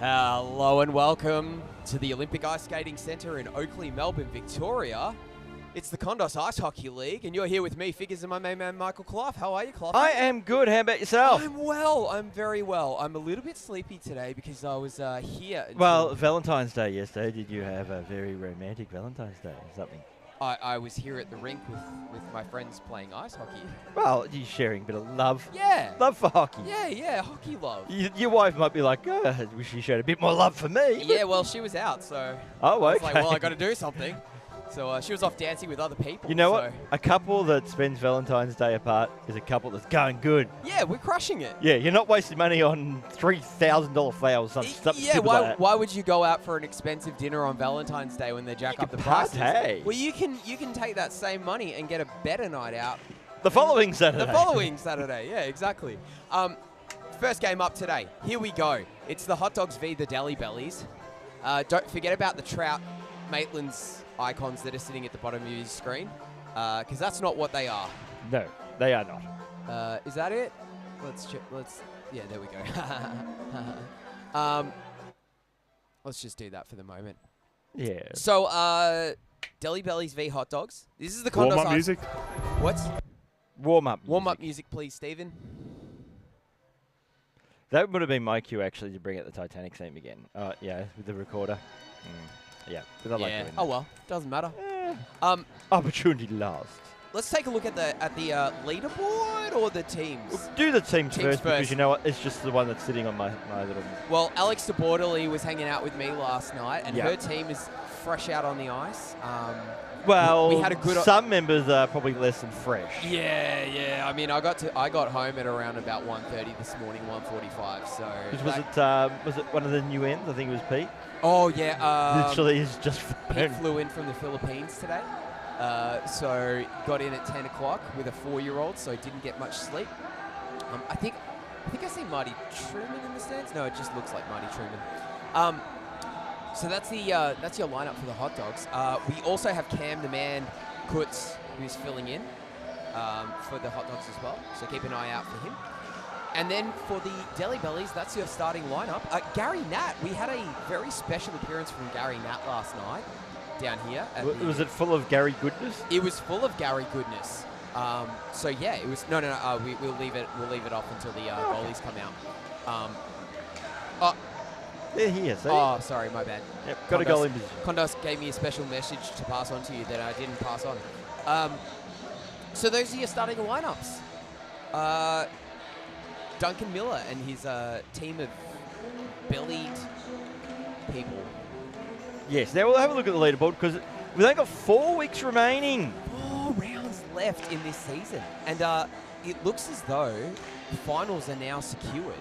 Hello and welcome to the Olympic Ice Skating Centre in Oakley, Melbourne, Victoria. It's the Kondos Ice Hockey League, and you're here with me, Figures, and my main man, Michael Clough. How are you, Clough? I am good. How about yourself? I'm well. I'm very well. I'm a little bit sleepy today because I was here. Well, Valentine's Day yesterday. Did you have a very romantic Valentine's Day or something? I was here at the rink with my friends playing ice hockey. Well, you're sharing a bit of love. Yeah. Love for hockey. Yeah, hockey love. Your wife might be like, oh, I wish you showed a bit more love for me. Yeah, well, she was out, so Oh, okay. I was like, well, I got to do something. So she was off dancing with other people. You know what? A couple that spends Valentine's Day apart is a couple that's going good. Yeah, we're crushing it. Yeah, you're not wasting money on $3,000 flowers. Something yeah, stupid like that. why would you go out for an expensive dinner on Valentine's Day when they jack up the prices? Party. Well, you can take that same money and get a better night out. The following Saturday. The following Saturday, yeah, exactly. First game up today. Here we go. It's the Hot Dogs v the Deli Bellies. Don't forget about the Trout Maitland's icons that are sitting at the bottom of your screen, because that's not what they are. No, they are not. Is that it? Yeah, there we go. Let's just do that for the moment. Yeah. So, Deli Bellies v Hot Dogs. This is the Kondos Warm-up music. What's? Warm-up music, please, Stephen. That would have been my cue, actually, to bring out the Titanic theme again. Yeah, with the recorder. Yeah, because I like doing that. Oh well, doesn't matter. Opportunity lost. Let's take a look at the leaderboard or the teams. We'll do the teams first because you know what? It's just the one that's sitting on my little. Well, Alex de Bordeley was hanging out with me last night, and her team is fresh out on the ice. Well, we had a good. Some members are probably less than fresh. Yeah. I mean, I got home at around about 1:30 this morning, 1:45. So was it one of the new ends? I think it was Pete. Oh yeah. Literally, is just. Pete flew in from the Philippines today, so got in at 10 o'clock with a 4-year-old, so didn't get much sleep. I think I see Marty Truman in the stands. No, it just looks like Marty Truman. So that's your lineup for the Hot Dogs. We also have Cam the Man Kutz, who's filling in for the Hot Dogs as well. So keep an eye out for him. And then for the Deli Bellies, that's your starting lineup. Gary Nat, we had a very special appearance from Gary Nat last night down here. Was it full of Gary goodness? It was full of Gary goodness. So yeah, it was. No. We'll leave it off until the goalies come out. They're here. See? Oh, sorry, my bad. Yep, got a goal in position. Kondos gave me a special message to pass on to you that I didn't pass on. So those are your starting lineups. Duncan Miller and his team of bellied people. Yes, now we'll have a look at the leaderboard because we've only got 4 weeks remaining. 4 rounds left in this season. And it looks as though the finals are now secured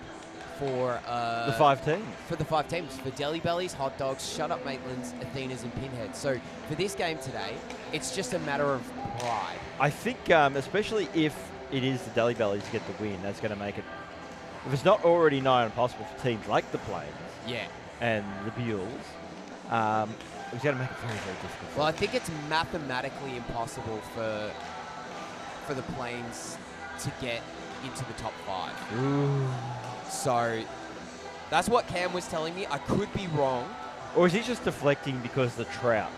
for the 5 teams. For the 5 teams. For Deli Bellies, Hot Dogs, Shut Up Maitlands, Athenas, and Pinheads. So for this game today, it's just a matter of pride. I think, especially if it is the Deli Bellies to get the win, that's going to make it. If it's not already nigh impossible for teams like the Plains and the Buells, it's going to make it very, very difficult. Well, I think it's mathematically impossible for the Plains to get into the top 5. Ooh. So that's what Cam was telling me. I could be wrong. Or is he just deflecting because the Trout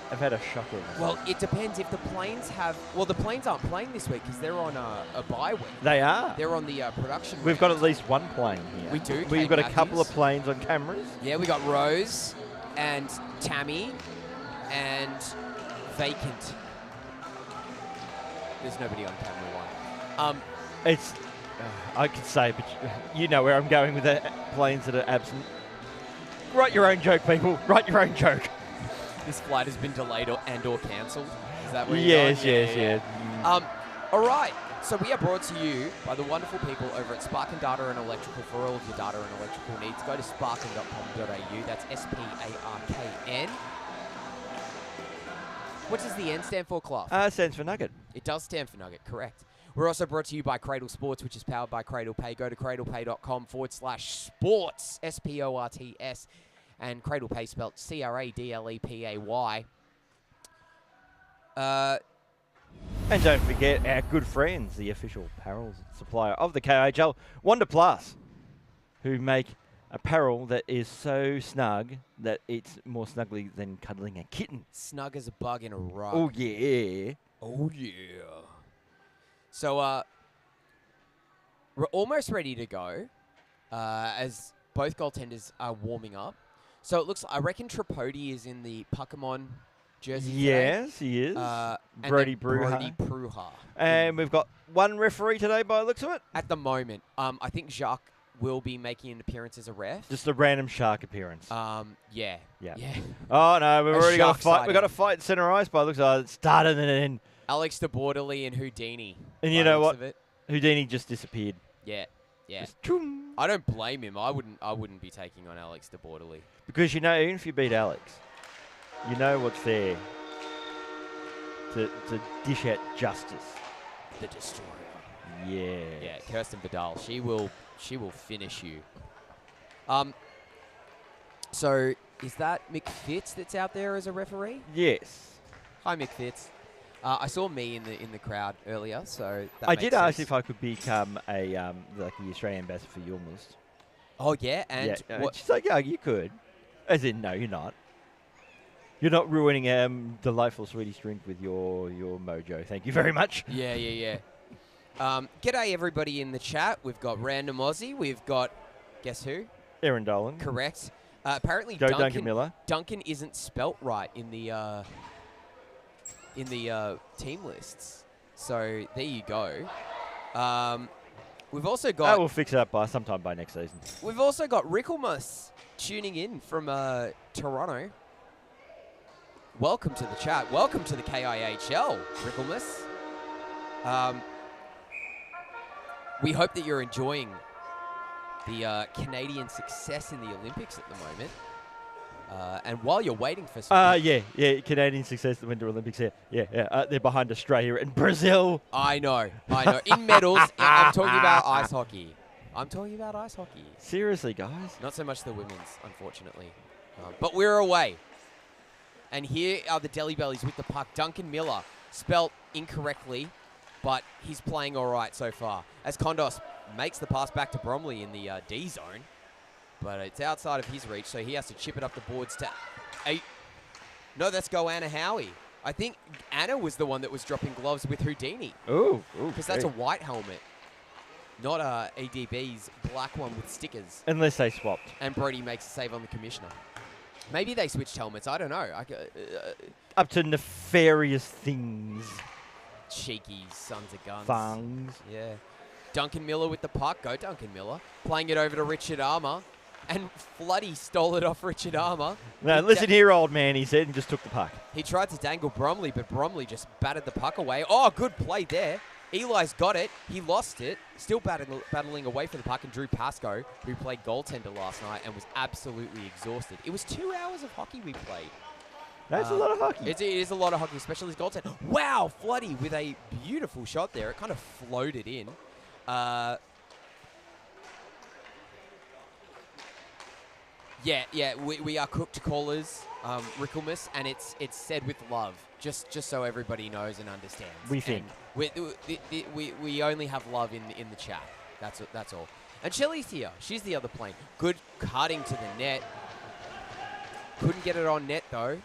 have had a shocker? Well, it depends if the Plains have. Well, the Plains aren't playing this week because they're on a bye week. They are. They're on the production. We've got at least one plane here. We do. We've got a couple of planes on cameras. Yeah, we got Rose and Tammy and Vacant. There's nobody on camera 1. It's. I could say, but you know where I'm going with the planes that are absent. Write your own joke, people. Write your own joke. This flight has been delayed or cancelled. Is that where Yes. All right. So we are brought to you by the wonderful people over at Sparkin Data and Electrical for all of your data and electrical needs. Go to sparkin.com.au. That's SPARKN. What does the N stand for, Clough? Stands for Nugget. It does stand for Nugget, correct. We're also brought to you by Cradle Sports, which is powered by Cradle Pay. Go to cradlepay.com/sports, SPORTS, and Cradle Pay spelled CRADLEPAY. And don't forget our good friends, the official apparel supplier of the KHL, Wonder Plus, who make apparel that is so snug that it's more snuggly than cuddling a kitten. Snug as a bug in a rug. Oh, yeah. Oh, yeah. So, we're almost ready to go as both goaltenders are warming up. So, it looks like, I reckon Tripodi is in the Pokemon jersey Yes, today. he is. Brody Pruha. And we've got one referee today by the looks of it. At the moment. I think Jacques will be making an appearance as a ref. Just a random shark appearance. Yeah. Oh, no, we've already got a fight. Sighting. We've got a fight in center ice by the looks of it. It started and then. Alex de Bordeley and Houdini. And you know what? Houdini just disappeared. Yeah. Just I don't blame him. I wouldn't be taking on Alex de Bordeley. Because, you know, even if you beat Alex, you know what's there to dish out justice. The Destroyer. Yeah. Yeah, Kirsten Vidal. She will finish you. So is that Mick Fitz that's out there as a referee? Yes. Hi, Mick Fitz. I saw me in the crowd earlier, so that I makes did ask sense. if I could become a like the Australian ambassador for Yulmers. Oh yeah, and what? She's like, yeah, you could. As in, no, you're not. You're not ruining delightful Swedish drink with your mojo. Thank you very much. Yeah. G'day everybody in the chat. We've got Random Aussie. We've got, guess who? Aaron Dolan. Correct. Apparently Duncan Miller. Duncan isn't spelt right in the team lists. So there you go. We've also got... That will fix it up sometime by next season. We've also got Rickelmus tuning in from Toronto. Welcome to the chat. Welcome to the KIHL, Rickelmus. We hope that you're enjoying the Canadian success in the Olympics at the moment. And while you're waiting for some... Yeah, Canadian success at the Winter Olympics here. Yeah. They're behind Australia and Brazil. I know. In medals, I'm talking about ice hockey. Seriously, guys? Not so much the women's, unfortunately. But we're away. And here are the Delhi Bellies with the puck. Duncan Miller, spelt incorrectly, but he's playing all right so far. As Kondos makes the pass back to Bromley in the D zone. But it's outside of his reach, so he has to chip it up the boards to 8. No, that's Goanna Howie. I think Anna was the one that was dropping gloves with Houdini. Ooh. Because that's a white helmet, not ADB's black one with stickers. Unless they swapped. And Brody makes a save on the commissioner. Maybe they switched helmets. I don't know. Up to nefarious things. Cheeky sons of guns. Fungs. Yeah. Duncan Miller with the puck. Go Duncan Miller. Playing it over to Richard Armour. And Floody stole it off Richard Armour. No, listen here, old man, he said, and just took the puck. He tried to dangle Bromley, but Bromley just batted the puck away. Oh, good play there. Eli's got it. He lost it. Still battling away for the puck. And Drew Pascoe, who played goaltender last night and was absolutely exhausted. It was 2 hours of hockey we played. That's a lot of hockey. It is a lot of hockey, especially as goaltender. Wow, Floody with a beautiful shot there. It kind of floated in. Yeah, we are cooked callers, Rickelmus, and it's said with love, just so everybody knows and understands. We think. We only have love in the chat. That's all. And Shelley's here. She's the other plane. Good cutting to the net. Couldn't get it on net though.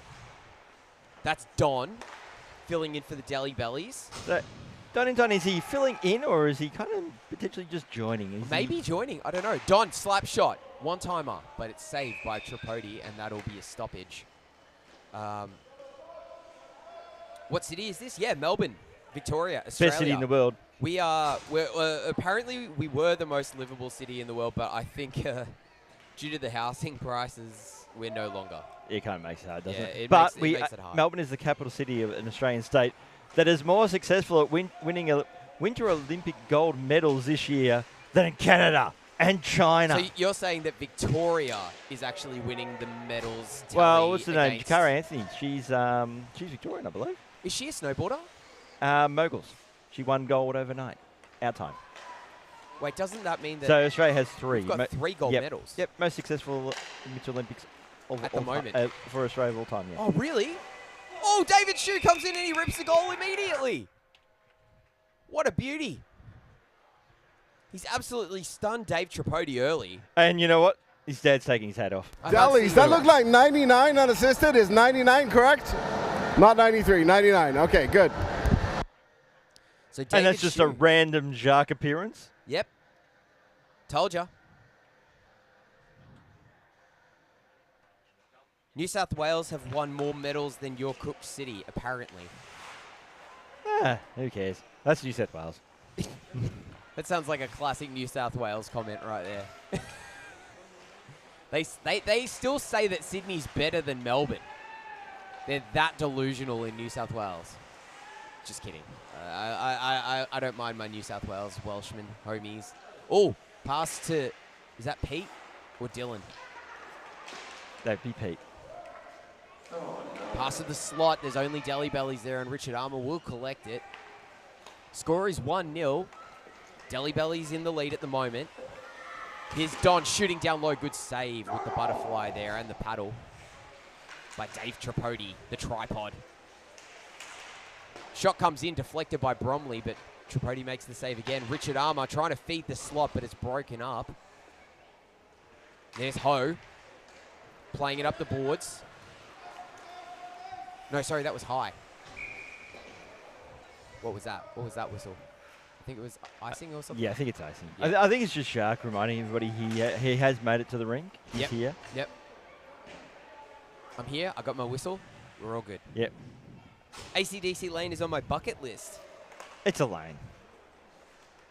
That's Don filling in for the Delhi Bellies. So, Don, is he filling in or is he kind of potentially just joining? Maybe joining. I don't know. Don, slap shot. One-timer, but it's saved by Tripodi, and that'll be a stoppage. What city is this? Yeah, Melbourne, Victoria, Australia. Best city in the world. Apparently we were the most livable city in the world, but I think due to the housing prices, we're no longer. It kind of makes it hard, doesn't it? It but makes it hard. Melbourne is the capital city of an Australian state that is more successful at winning Winter Olympic gold medals this year than Canada and China. So you're saying that Victoria is actually winning the medals? Well, what's the name? Cara Anthony. She's Victorian, I believe. Is she a snowboarder? Moguls. She won gold overnight. Our time. Wait, doesn't that mean that... So Australia has 3. We've got 3 gold medals. Yep, most successful Winter Olympics at the moment. For Australia of all time, yeah. Oh, really? Oh, David Shue comes in and he rips the goal immediately. What a beauty. He's absolutely stunned Dave Tripodi early. And you know what? His dad's taking his hat off. Delis, that looked like 99 unassisted. Is 99 correct? Not 93, 99. Okay, good. So and that's just a random Jacques appearance? Yep. Told ya. New South Wales have won more medals than your Cook City, apparently. Who cares? That's New South Wales. That sounds like a classic New South Wales comment right there. They still say that Sydney's better than Melbourne. They're that delusional in New South Wales. Just kidding. I don't mind my New South Wales Welshmen homies. Oh, pass to, is that Pete or Dylan? That'd be Pete. Pass to the slot. There's only Deli Bellies there, and Richard Armour will collect it. Score is 1-0. Deli Bellies in the lead at the moment. Here's Don shooting down low. Good save with the butterfly there and the paddle by Dave Tripodi, the tripod. Shot comes in, deflected by Bromley, but Tripodi makes the save again. Richard Armour trying to feed the slot, but it's broken up. There's Ho playing it up the boards. No, sorry, that was High. What was that? What was that whistle? I think it was icing or something? Yeah, I think it's icing. Yeah. I think it's just Jacques reminding everybody he has made it to the rink. He's here. Yep. I'm here. I got my whistle. We're all good. Yep. AC/DC lane is on my bucket list. It's a lane.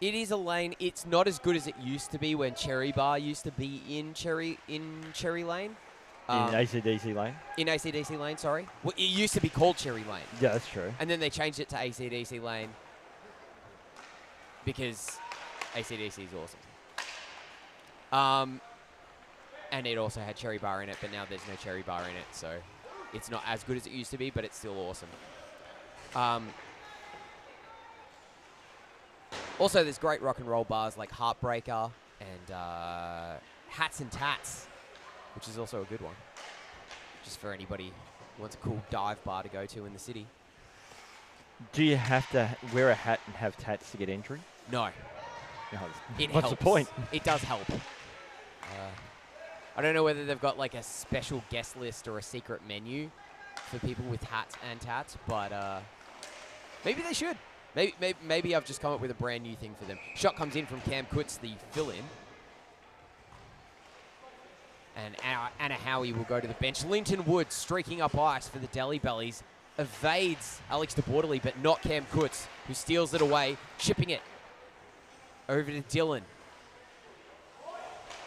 It is a lane. It's not as good as it used to be when Cherry Bar used to be in Cherry Lane. In AC/DC lane? In AC/DC lane, sorry. Well, it used to be called Cherry Lane. Yeah, that's true. And then they changed it to AC/DC lane because AC/DC is awesome. And it also had Cherry Bar in it, but now there's no Cherry Bar in it, so it's not as good as it used to be, but it's still awesome. Also, there's great rock and roll bars like Heartbreaker and Hats and Tats, which is also a good one. Just for anybody who wants a cool dive bar to go to in the city. Do you have to wear a hat and have tats to get entry? No. What's the point? It does help. I don't know whether they've got like a special guest list or a secret menu for people with hats and tats, but maybe they should. Maybe I've just come up with a brand new thing for them. Shot comes in from Cam Kutz, the fill-in. And Anna Howie will go to the bench. Linton Wood streaking up ice for the Deli Bellies. Evades Alex de Bordeley, but not Cam Kutz, who steals it away, shipping it over to Dylan.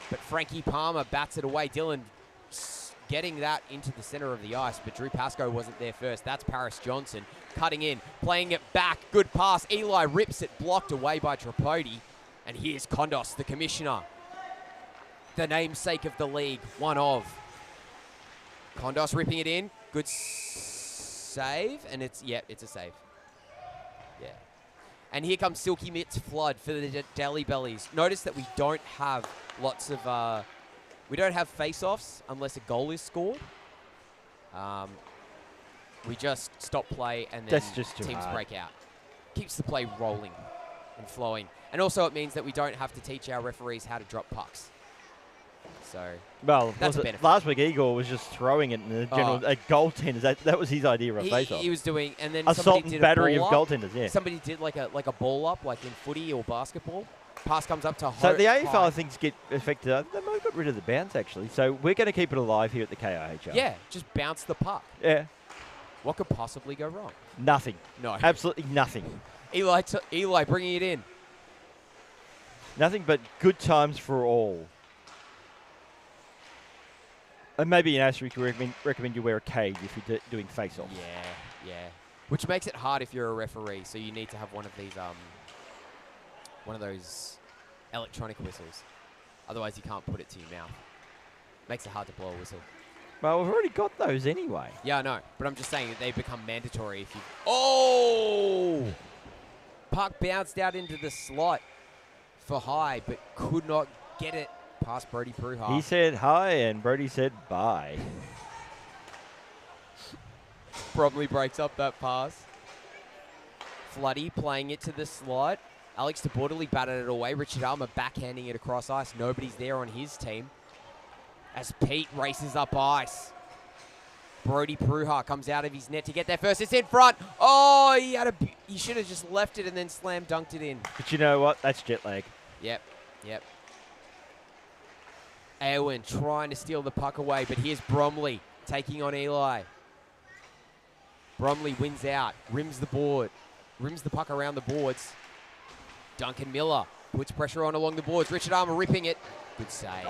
But Frankie Palmer bats it away. Dylan getting that into the center of the ice, but Drew Pascoe wasn't there first. That's Paris Johnson cutting in, playing it back. Good pass. Eli rips it, blocked away by Tripodi. And here's Kondos, the commissioner. The namesake of the league, one of. Kondos ripping it in. Good save. And it's a save. Yeah. And here comes Silky Mitts Flood for the Deli Bellies. Notice that we don't have lots of... we don't have face-offs unless a goal is scored. We just stop play and then teams break out. Keeps the play rolling and flowing. And also it means that we don't have to teach our referees how to drop pucks. So, that's a benefit. Last week Igor was just throwing it in the general goaltenders. That was his idea of a face-off. He was doing, and then assault and battery of goaltenders. Yeah. Somebody did like a ball up, like in footy or basketball. Pass comes up to So the AFL things get affected. They might have got rid of the bounce actually. So we're going to keep it alive here at the KIHL. Yeah, just bounce the puck. Yeah. What could possibly go wrong? Nothing. No. Absolutely nothing. Eli bringing it in. Nothing but good times for all. And maybe in asterisk, we recommend you wear a cage if you're doing face-offs. Yeah. Which makes it hard if you're a referee. So you need to have one of these, one of those electronic whistles. Otherwise, you can't put it to your mouth. Makes it hard to blow a whistle. Well, we've already got those anyway. Yeah, I know. But I'm just saying that they become mandatory if you... Oh! Puck bounced out into the slot for High, but could not get it past Brody Bruja. He said hi, and Brody said bye. Probably breaks up that pass. Floody playing it to the slot. Alex de Bordeley batted it away. Richard Armour backhanding it across ice. Nobody's there on his team. as Pete races up ice. Brody Pruha comes out of his net to get there first. It's in front. Oh, he should have just left it and then slam dunked it in. But you know what? That's jet lag. Yep. Eowyn trying to steal the puck away, but here's Bromley taking on Eli. Bromley wins out, rims the puck around the boards. Duncan Miller puts pressure on along the boards. Richard Armour ripping it. Good save.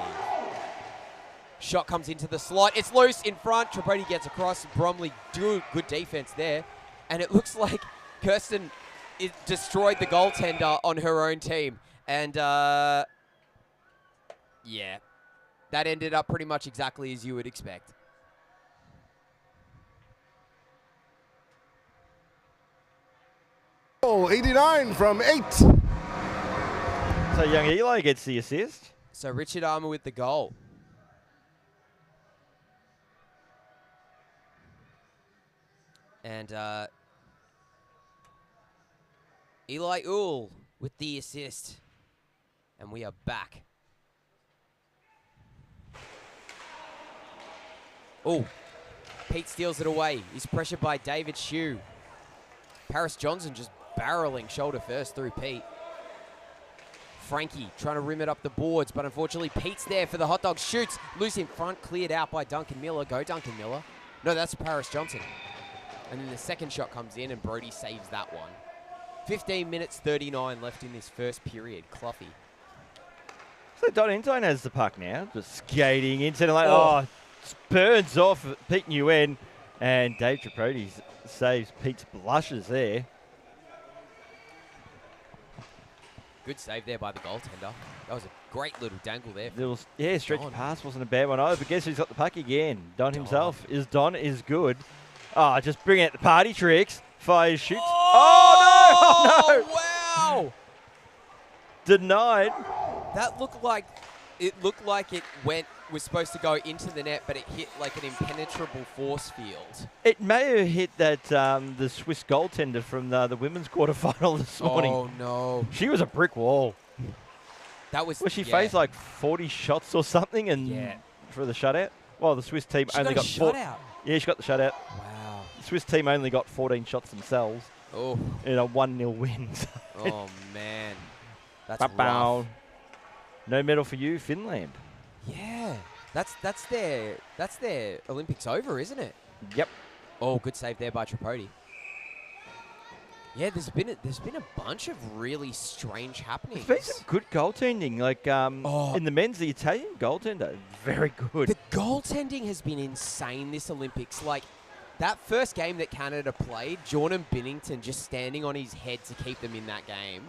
Shot comes into the slot. It's loose in front. Tripodi gets across. Bromley, good defense there. And it looks like Kirsten destroyed the goaltender on her own team. And, yeah, that ended up pretty much exactly as you would expect. Oh, 89 from 8. So young Eli gets the assist. So Richard Armour with the goal. And Eli Uhl with the assist. And we are back. Oh, Pete steals it away. He's pressured by David Shue. Paris Johnson just barreling shoulder first through Pete. Frankie trying to rim it up the boards, but unfortunately Pete's there for the hot dog. Shoots, loose in front, cleared out by Duncan Miller. Go Duncan Miller. No, that's Paris Johnson. And then the second shot comes in and Brody saves that one. 15 minutes 39 left in this first period. Cluffy. So Don Entine has the puck now, just skating into the burns off Pete Nguyen, and Dave Tripodi saves Pete's blushes there. Good save there by the goaltender. That was a great little dangle there. Stretch pass wasn't a bad one either, but guess who's got the puck again? Don himself. Don is good. Oh, just bring out the party tricks. Fires, shoots. Oh, no! Wow! Denied. That looked like it was supposed to go into the net, but it hit like an impenetrable force field. It may have hit that the Swiss goaltender from the women's quarterfinal this morning. Oh no! She was a brick wall. That was. Well, she faced like 40 shots or something, and for the shutout. Well, the Swiss team only got shutout. Yeah, she got the shutout. Wow. The Swiss team only got 14 shots themselves. Oh. In a 1-0 win. Oh man, that's rough. No medal for you, Finland. Yeah, that's their Olympics over, isn't it? Yep. Oh, good save there by Tripodi. Yeah, there's been a bunch of really strange happenings. There's been some good goaltending, like in the men's, the Italian goaltender, very good. The goaltending has been insane this Olympics. Like that first game that Canada played, Jordan Binnington just standing on his head to keep them in that game.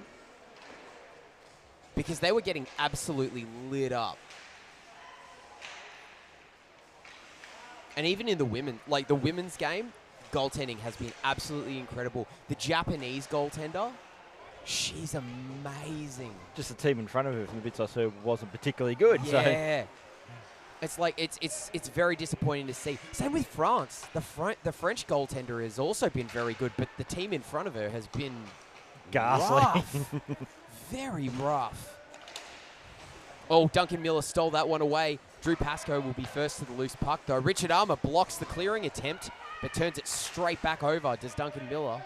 Because they were getting absolutely lit up. And even in the women's game, goaltending has been absolutely incredible. The Japanese goaltender, she's amazing. Just the team in front of her from the bits I saw wasn't particularly good. Yeah. So. It's like it's very disappointing to see. Same with France. The French goaltender has also been very good, but the team in front of her has been ghastly. Very rough. Oh, Duncan Miller stole that one away. Drew Pascoe will be first to the loose puck, though. Richard Armour blocks the clearing attempt, but turns it straight back over, does Duncan Miller.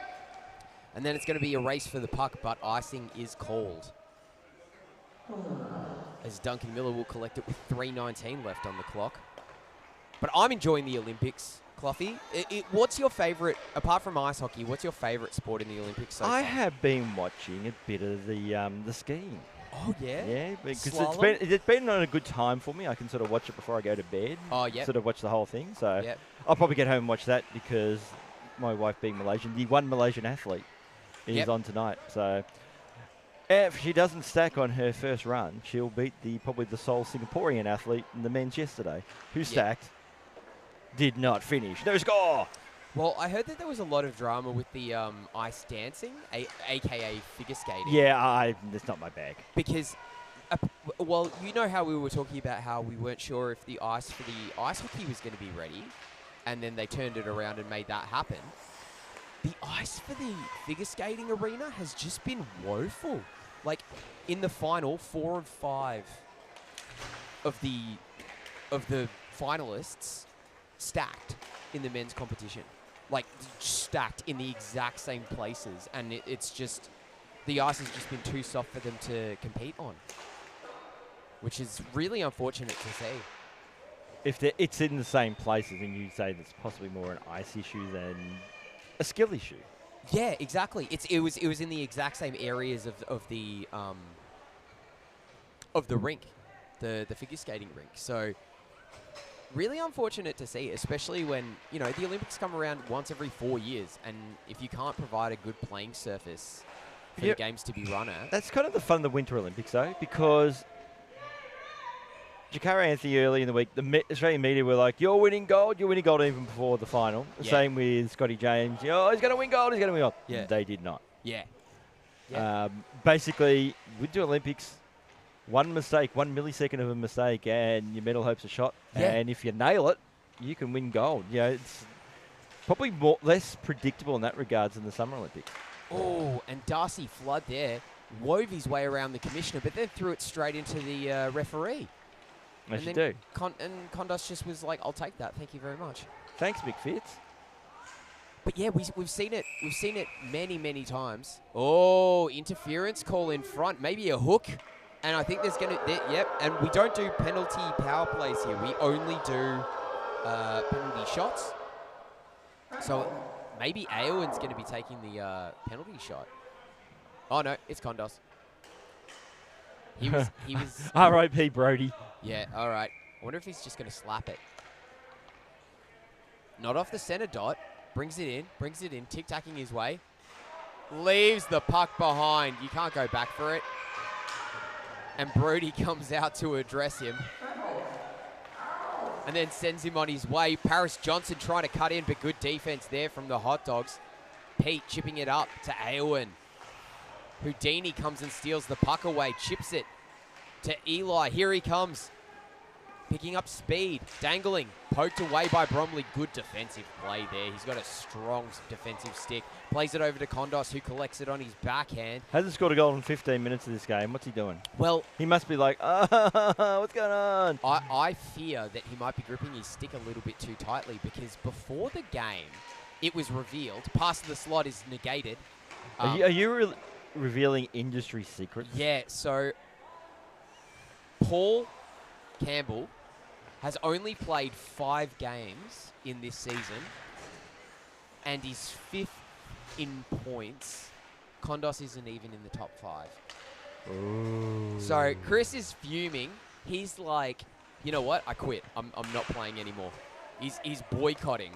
And then it's going to be a race for the puck, but icing is called. As Duncan Miller will collect it with 3:19 left on the clock. But I'm enjoying the Olympics, Cluffy. What's your favourite, apart from ice hockey, what's your favourite sport in the Olympics so far? I have been watching a bit of the skiing. Oh, yeah? Yeah, because Slalom? it's been on a good time for me. I can sort of watch it before I go to bed. Oh, yeah. Sort of watch the whole thing. So Yep. I'll probably get home and watch that because my wife being Malaysian, the one Malaysian athlete is on tonight. So if she doesn't stack on her first run, she'll beat probably the sole Singaporean athlete in the men's yesterday, who stacked, did not finish. No score! Well, I heard that there was a lot of drama with the ice dancing, a.k.a. figure skating. Yeah, that's not my bag. Because, well, you know how we were talking about how we weren't sure if the ice for the ice hockey was going to be ready, and then they turned it around and made that happen. The ice for the figure skating arena has just been woeful. Like, in the final, 4 of 5 of the of the finalists stacked in the men's competition. Like, stacked in the exact same places. And it's just, the ice has just been too soft for them to compete on, which is really unfortunate to see. If it's in the same places, and you say that's possibly more an ice issue than a skill issue. Yeah, exactly. It was in the exact same areas of the rink, the figure skating rink. So really unfortunate to see, especially when, you know, the Olympics come around once every 4 years, and if you can't provide a good playing surface for the games to be run at. That's kind of the fun of the Winter Olympics, though, because Jakara Anthony early in the week, the Australian media were like, you're winning gold even before the final. The same with Scotty James. Oh, he's going to win gold, he's going to win gold. Yeah. They did not. Yeah. Basically, Winter Olympics, one mistake, 1 millisecond of a mistake, and your medal hopes are shot. Yeah. And if you nail it, you can win gold. You know, it's probably less predictable in that regards than the Summer Olympics. Oh, and Darcy Flood there wove his way around the commissioner, but then threw it straight into the referee. As you do. And Kondos just was like, I'll take that. Thank you very much. Thanks, Big Fitz. But yeah, we've seen it. We've seen it many, many times. Oh, interference call in front. Maybe a hook. And I think there's going to... Yep, and we don't do penalty power plays here. We only do penalty shots. So maybe Aowen's going to be taking the penalty shot. Oh, no, it's Kondos. He was... R.I.P. Brody. Yeah, all right. I wonder if he's just going to slap it. Not off the center dot. Brings it in, tic-tacking his way. Leaves the puck behind. You can't go back for it. And Brody comes out to address him. And then sends him on his way. Paris Johnson trying to cut in, but good defense there from the Hot Dogs. Pete chipping it up to Aowen. Houdini comes and steals the puck away, chips it to Eli. Here he comes. Picking up speed, dangling, poked away by Bromley. Good defensive play there. He's got a strong defensive stick. Plays it over to Kondos, who collects it on his backhand. Hasn't scored a goal in 15 minutes of this game. What's he doing? Well, he must be like, what's going on? I fear that he might be gripping his stick a little bit too tightly, because before the game, it was revealed. Pass to the slot is negated. Are you revealing industry secrets? Yeah, so Paul Campbell has only played 5 games in this season, and he's 5th in points. Kondos isn't even in the top 5. Ooh. So Chris is fuming. He's like, you know what? I quit. I'm not playing anymore. He's boycotting.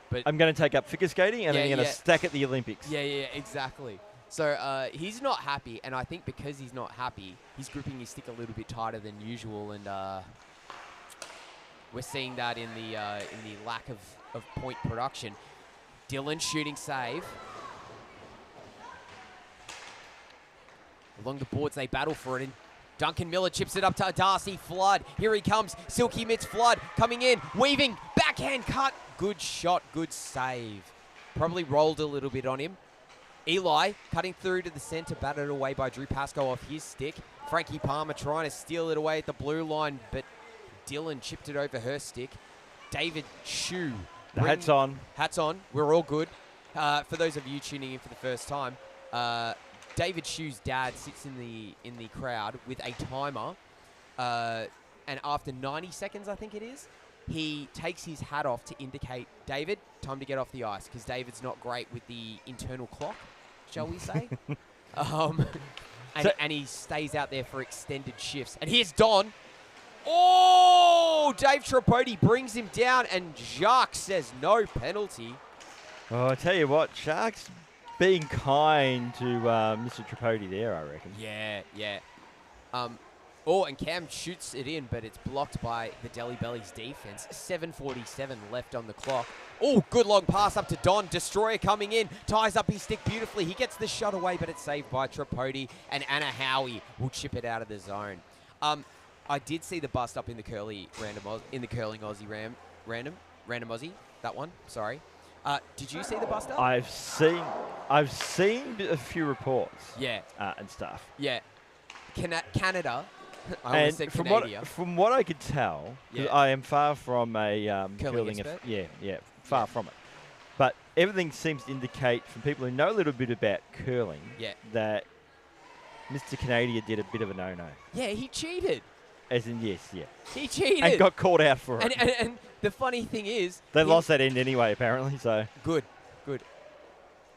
But I'm going to take up figure skating, and then I'm going to stack at the Olympics. Yeah, exactly. So he's not happy, and I think because he's not happy, he's gripping his stick a little bit tighter than usual, and we're seeing that in the lack of point production. Dylan shooting save. Along the boards, they battle for it, and Duncan Miller chips it up to Darcy Flood. Here he comes, Silky Mitts Flood coming in, weaving, backhand cut. Good shot, good save. Probably rolled a little bit on him. Eli cutting through to the center, battered away by Drew Pascoe off his stick. Frankie Palmer trying to steal it away at the blue line, but Dylan chipped it over her stick. David Shue. The hat's on. Hat's on. We're all good. For those of you tuning in for the first time, David Shue's dad sits in the crowd with a timer, and after 90 seconds, I think it is, he takes his hat off to indicate, David, time to get off the ice, because David's not great with the internal clock, shall we say. And he stays out there for extended shifts. And here's Don. Oh, Dave Tripodi brings him down, and Jacques says no penalty. Oh, I tell you what, Sharks being kind to Mr. Tripodi there, I reckon. Yeah. And Cam shoots it in, but it's blocked by the Delhi Bellies defense. 7:47 left on the clock. Oh, good long pass up to Don. Destroyer coming in, ties up his stick beautifully. He gets the shot away, but it's saved by Tripodi, and Anna Howie will chip it out of the zone. I did see the bust up in the curling Aussie random Aussie. That one, sorry. Did you see the bust up? I've seen a few reports. Yeah. And stuff. Yeah. Canada I almost said Canada. From what I could tell, 'cause I am far from a curling expert? far from it. But everything seems to indicate from people who know a little bit about curling that Mr. Canada did a bit of a no-no. Yeah, he cheated. As in, yes. He cheated. And got caught out for it. And the funny thing is... They lost that end anyway, apparently, so... Good.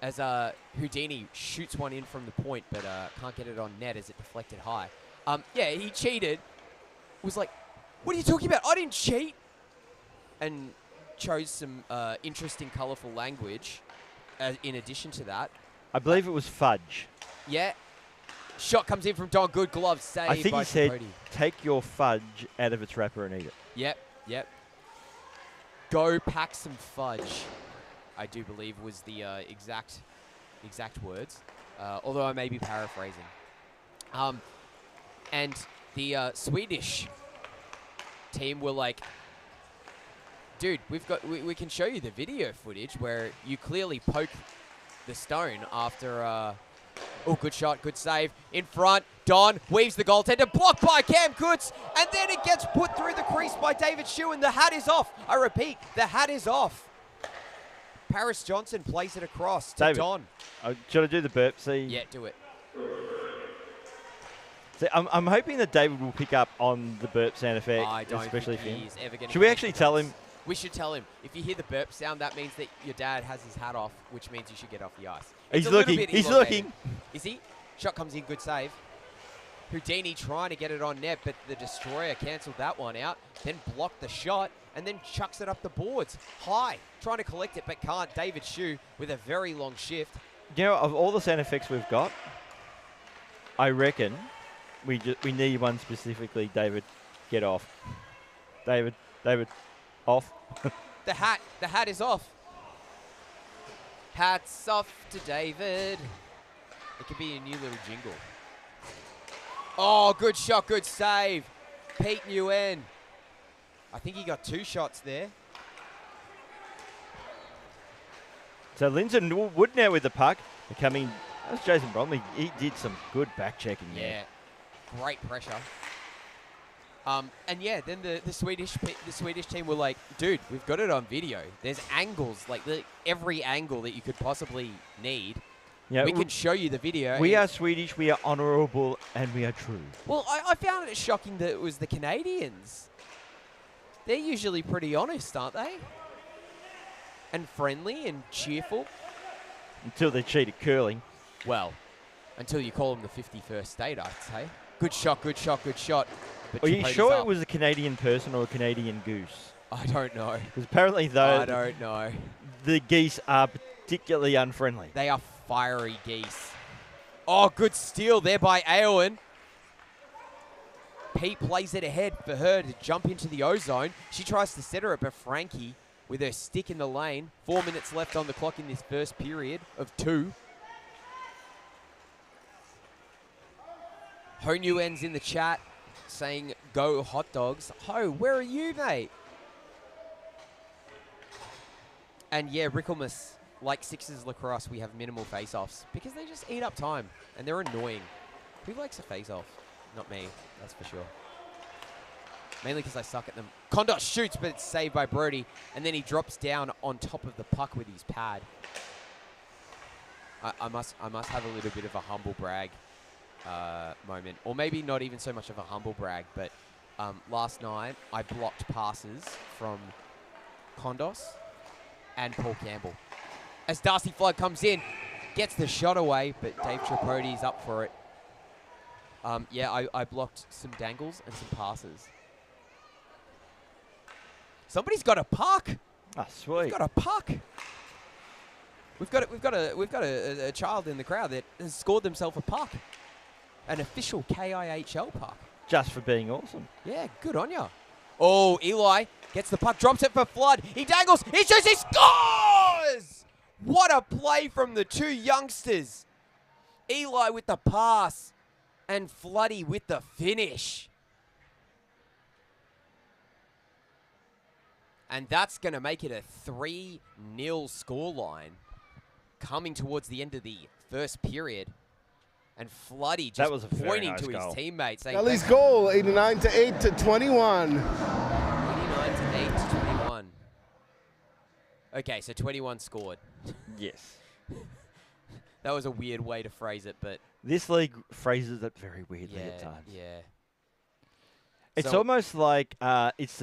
As Houdini shoots one in from the point, but can't get it on net as it deflected high. Yeah, he cheated. Was like, what are you talking about? I didn't cheat. And chose some interesting, colourful language in addition to that. I believe it was fudge. Yeah. Shot comes in from Don. Good glove save. I think by he said, Tripodi. take your fudge out of its wrapper and eat it. Yep. Go pack some fudge, I do believe was the exact words, although I may be paraphrasing. And the Swedish team were like, dude, we can show you the video footage where you clearly poke the stone after... Oh, good shot, good save. In front, Don weaves the goaltender, blocked by Cam Kutz, and then it gets put through the crease by David Shue, and the hat is off. I repeat, the hat is off. Paris Johnson plays it across to David, Don. Should I do the burp? See? Yeah, do it. See, I'm hoping that David will pick up on the burp sound effect, I don't especially think for him. he's ever going to. Should we actually tell him? We should tell him. If you hear the burp sound, that means that your dad has his hat off, which means you should get off the ice. He's looking. He's looking. Is he? Shot comes in, good save. Houdini trying to get it on net, but the Destroyer cancelled that one out, then blocked the shot, and then chucks it up the boards. High, trying to collect it, but can't. David Shue with a very long shift. You know, of all the sound effects we've got, I reckon we need one specifically. David, get off. David, off. The hat is off. Hats off to David. It could be a new little jingle. Oh, good shot, good save. Pete Nguyen. I think he got 2 shots there. So Lindsay Wood now with the puck. Coming, that was Jason Bromley. He did some good back checking there. Yeah, great pressure. And yeah, then the Swedish team were like, dude, we've got it on video. There's angles, like every angle that you could possibly need. Yeah, we can show you the video. We are Swedish, we are honourable, and we are true. Well, I found it shocking that it was the Canadians. They're usually pretty honest, aren't they? And friendly and cheerful. Until they cheat at curling. Well, until you call them the 51st state, I'd say. Good shot, good shot, good shot. Are you sure it was a Canadian person or a Canadian goose? I don't know. Because apparently, though, I don't know. The geese are particularly unfriendly. They are fiery geese. Oh, good steal there by Aowen. Pete plays it ahead for her to jump into the O-zone. She tries to set her up, but Frankie with her stick in the lane. 4 minutes left on the clock in this first period of 2. Ho Nguyen's in the chat saying, go hot dogs. Ho, where are you, mate? And yeah, Rickelmus, like Sixers lacrosse, we have minimal face-offs because they just eat up time and they're annoying. Who likes a face-off? Not me, that's for sure. Mainly because I suck at them. Kondos shoots, but it's saved by Brody. And then he drops down on top of the puck with his pad. I must have a little bit of a humble brag moment. Or maybe not even so much of a humble brag, but last night I blocked passes from Kondos and Paul Campbell. As Darcy Flood comes in, gets the shot away, but Dave Tripodi's up for it. Yeah, I blocked some dangles and some passes. Somebody's got a puck. Ah, sweet. We've got a puck. We've got a child in the crowd that has scored themselves a puck, an official KIHL puck. Just for being awesome. Yeah, good on ya. Oh, Eli gets the puck, drops it for Flood. He dangles. He shoots. He scores! What a play from the two youngsters. Eli with the pass and Floody with the finish. And that's going to make it a 3-0 scoreline coming towards the end of the first period. And Floody just was a very pointing nice to his goal. teammates. Saying, Delhi's goal, 89 to 8 to 21. 89 to 8 to 21. Okay, so 21 scored. Yes. That was a weird way to phrase it, but... This league phrases it very weirdly at times. Yeah. It's So- almost like it's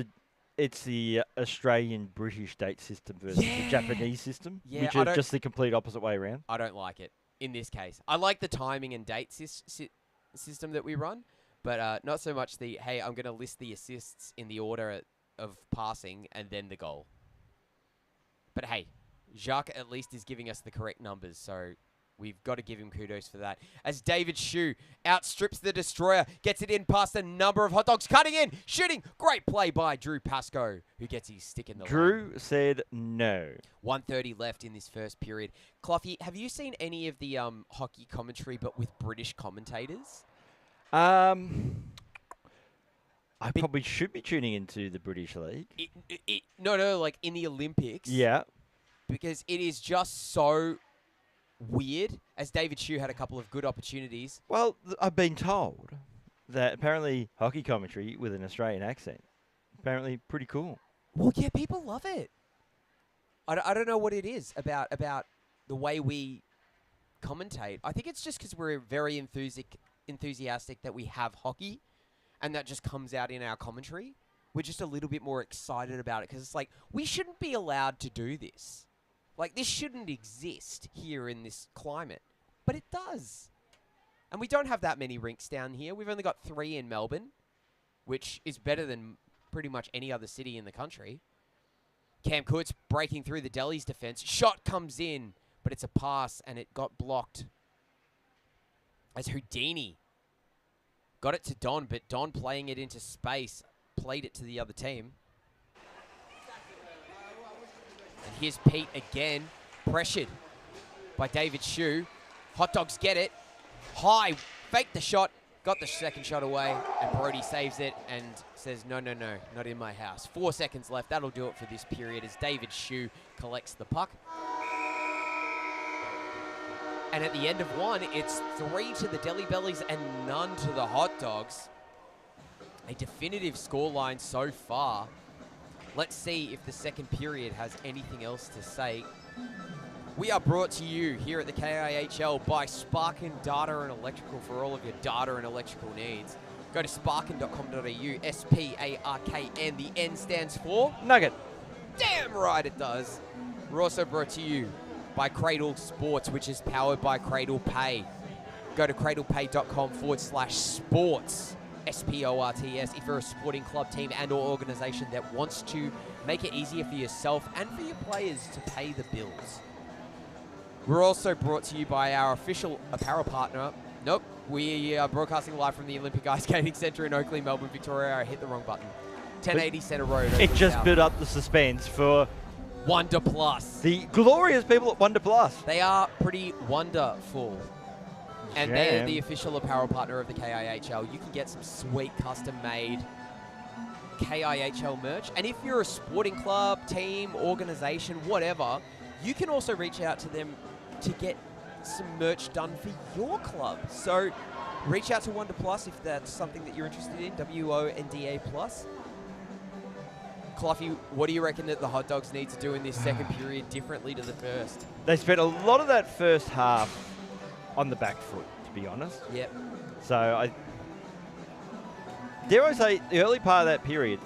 the Australian-British date system versus the Japanese system, Yeah, which I is don't- just the complete opposite way around. I don't like it in this case. I like the timing and date system that we run, but not so much the, hey, I'm going to list the assists in the order of passing and then the goal. But hey, Jacques at least is giving us the correct numbers, so we've got to give him kudos for that. As David Shue outstrips the Destroyer, gets it in past a number of hot dogs, cutting in, shooting. Great play by Drew Pascoe, who gets his stick in the lane. Drew said no. 1:30 left in this first period. Cloughy, have you seen any of the hockey commentary but with British commentators? I probably should be tuning into the British League. No, like in the Olympics. Yeah. Because it is just so weird, as David Shue had a couple of good opportunities. Well, I've been told that apparently hockey commentary with an Australian accent, apparently pretty cool. Well, yeah, people love it. I don't know what it is about the way we commentate. I think it's just because we're very enthusiastic that we have hockey, and that just comes out in our commentary. We're just a little bit more excited about it because it's like, we shouldn't be allowed to do this. Like, this shouldn't exist here in this climate. But it does. And we don't have that many rinks down here. We've only got 3 in Melbourne, which is better than pretty much any other city in the country. Cam Coates breaking through the Delhi's defense. Shot comes in, but it's a pass, and it got blocked. As Houdini got it to Don, but Don playing it into space, played it to the other team. And here's Pete again, pressured by David Shue. Hot Dogs get it. High, faked the shot, got the second shot away, and Brody saves it and says, no, not in my house. 4 seconds left. That'll do it for this period as David Shue collects the puck. And at the end of one, it's 3 to the Delhi Bellies and none to the Hot Dogs. A definitive scoreline so far. Let's see if the second period has anything else to say. We are brought to you here at the KIHL by Sparkin Data and Electrical for all of your data and electrical needs. Go to sparkin.com.au, S-P-A-R-K-N. The N stands for? Nugget. Damn right it does. We're also brought to you by Cradle Sports, which is powered by Cradle Pay. Go to cradlepay.com/sports. S-P-O-R-T-S, if you're a sporting club, team and or organization that wants to make it easier for yourself and for your players to pay the bills. We're also brought to you by our official apparel partner. Nope, we are broadcasting live from the Olympic Ice Skating Centre in Oakley, Melbourne, Victoria. I hit the wrong button. 1080 Centre Road. It just built up the suspense for Wonder Plus. the glorious people at Wonder Plus. They are pretty wonderful. And Jam. they're the official apparel partner of the KIHL. You can get some sweet custom-made KIHL merch. And if you're a sporting club, team, organization, whatever, you can also reach out to them to get some merch done for your club. So reach out to Wonder Plus if that's something that you're interested in, WONDA Plus. Cloughy, what do you reckon that the Hot Dogs need to do in this second period differently to the first? They spent a lot of that first half on the back foot, to be honest. Yep. So dare I say, the early part of that period,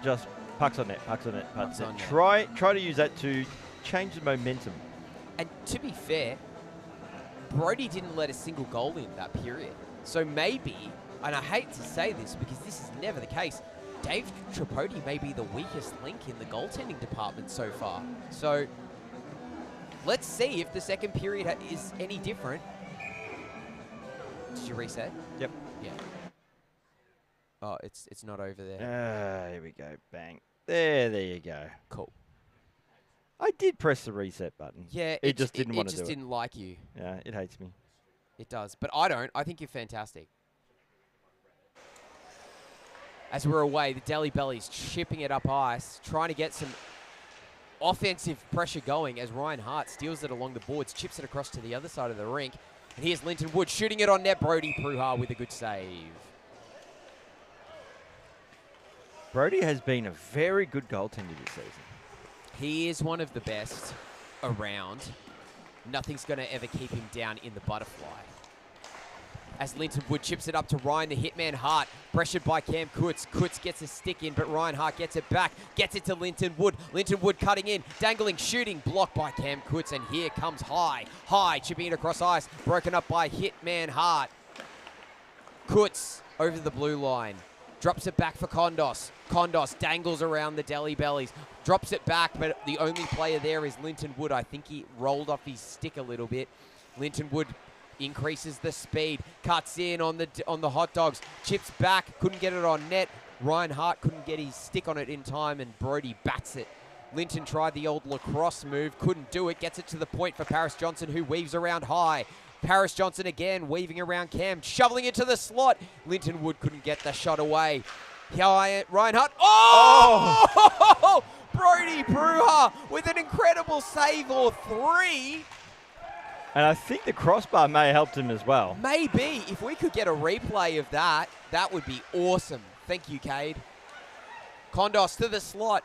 just pucks on net. Try to use that to change the momentum. And to be fair, Brody didn't let a single goal in that period. So maybe, and I hate to say this because this is never the case, Dave Tripodi may be the weakest link in the goaltending department so far. So let's see if the second period is any different. Did you reset? Yep. Yeah. Oh, it's not over there. Here we go. Bang. There you go. Cool. I did press the reset button. Yeah, it just didn't want to do it. It just didn't like you. Yeah, it hates me. It does. But I don't. I think you're fantastic. As we're away, the Delhi Bellies chipping it up ice, trying to get some offensive pressure going as Ryan Hart steals it along the boards, chips it across to the other side of the rink. And here's Linton Wood shooting it on net. Brody Pruha with a good save. Brody has been a very good goaltender this season. He is one of the best around. Nothing's going to ever keep him down in the butterfly. As Linton Wood chips it up to Ryan, the hitman Hart, pressured by Cam Kutz. Kutz gets a stick in, but Ryan Hart gets it back, gets it to Linton Wood. Linton Wood cutting in, dangling, shooting, blocked by Cam Kutz, and here comes High, chipping it across ice, broken up by hitman Hart. Kutz over the blue line, drops it back for Kondos. Kondos dangles around the Deli Bellies, drops it back, but the only player there is Linton Wood. I think he rolled off his stick a little bit. Linton Wood increases the speed, cuts in on the hot dogs, chips back, couldn't get it on net. Ryan Hart couldn't get his stick on it in time, and Brody bats it. Linton tried the old lacrosse move, couldn't do it, gets it to the point for Paris Johnson, who weaves around High. Paris Johnson again, weaving around Cam, shoveling it to the slot. Linton Wood couldn't get the shot away. Ryan Hart, oh! Brody Pruha with an incredible save or three. And I think the crossbar may have helped him as well. Maybe. If we could get a replay of that, that would be awesome. Thank you, Cade. Kondos to the slot.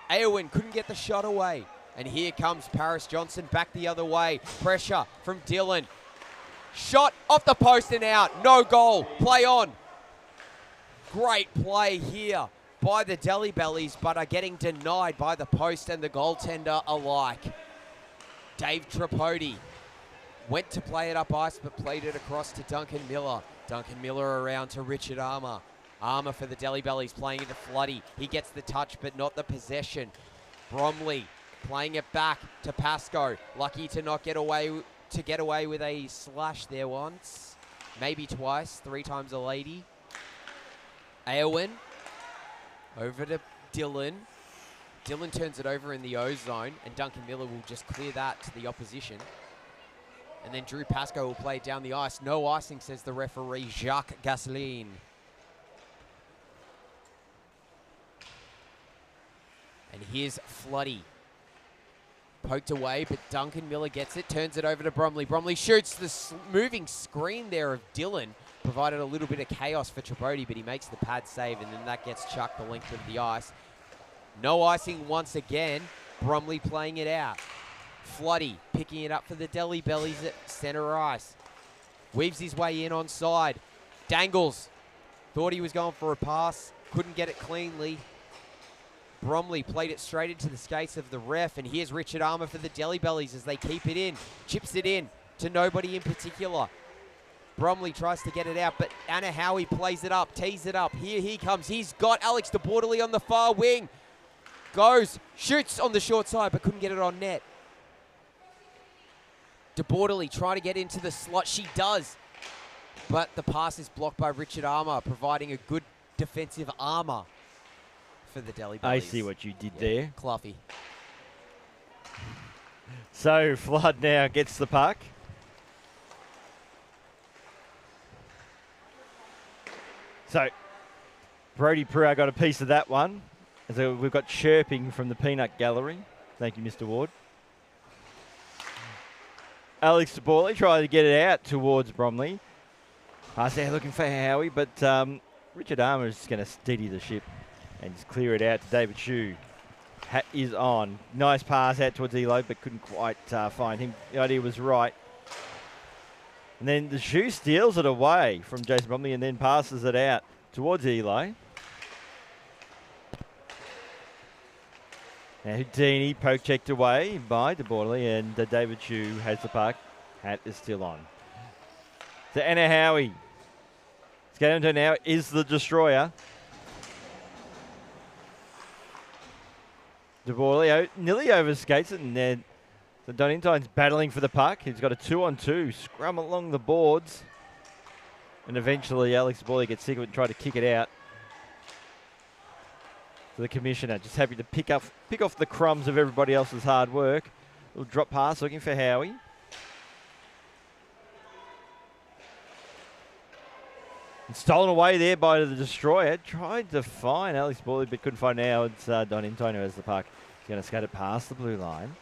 Eowyn couldn't get the shot away. And here comes Paris Johnson back the other way. Pressure from Dylan. Shot off the post and out. No goal. Play on. Great play here by the Deli Bellies, but are getting denied by the post and the goaltender alike. Dave Tripodi went to play it up ice, but played it across to Duncan Miller. Duncan Miller around to Richard Armour. Armour for the Deli Bellies, playing it to Floody. He gets the touch, but not the possession. Bromley playing it back to Pascoe. Lucky to not get away with a slash there once. Maybe twice, 3 times a lady. Eowyn over to Dylan. Dylan turns it over in the O zone, and Duncan Miller will just clear that to the opposition. And then Drew Pascoe will play it down the ice. No icing, says the referee, Jacques Gasselin. And here's Floody. Poked away, but Duncan Miller gets it, turns it over to Bromley. Bromley shoots the moving screen there of Dylan. Provided a little bit of chaos for Tripodi, but he makes the pad save, and then that gets chucked the length of the ice. No icing once again. Bromley playing it out. Floody picking it up for the Deli Bellies at center ice. Weaves his way in on side. Dangles. Thought he was going for a pass. Couldn't get it cleanly. Bromley played it straight into the skates of the ref, and here's Richard Armour for the Deli Bellies as they keep it in. Chips it in to nobody in particular. Bromley tries to get it out, but Anna Howie plays it up, tees it up. Here he comes. He's got Alex de Bordeley on the far wing. Goes, shoots on the short side, but couldn't get it on net. De Bordeley trying to get into the slot. She does, but the pass is blocked by Richard Armour, providing a good defensive armour for the Deli Bellies. I see what you did there. Cluffy. So Flood now gets the puck. So Brody Pruha got a piece of that one. So we've got chirping from the Peanut Gallery. Thank you, Mr. Ward. Alex de Bordeley tried to get it out towards Bromley. Pass there looking for Howie, but Richard Armour is just going to steady the ship and just clear it out to David Shue. Hat is on. Nice pass out towards Elo, but couldn't quite find him. The idea was right. And then the Shue steals it away from Jason Bromley and then passes it out towards Eli. Now Houdini poke checked away by de Bordeley, and David Shue has the puck. Hat is still on. So Anna Howie. Skating to now is the destroyer. De Bordeley nearly overskates it, and then the Donington's battling for the puck. He's got a 2-on-2 scrum along the boards. And eventually Alex de Bordeley gets sick of it and try to kick it out. So the commissioner just happy to pick off the crumbs of everybody else's hard work. Little drop pass looking for Howie. And stolen away there by the destroyer. Tried to find Alex de Bordeley but couldn't find now. It's Donington who has the puck. He's going to scatter past the blue line.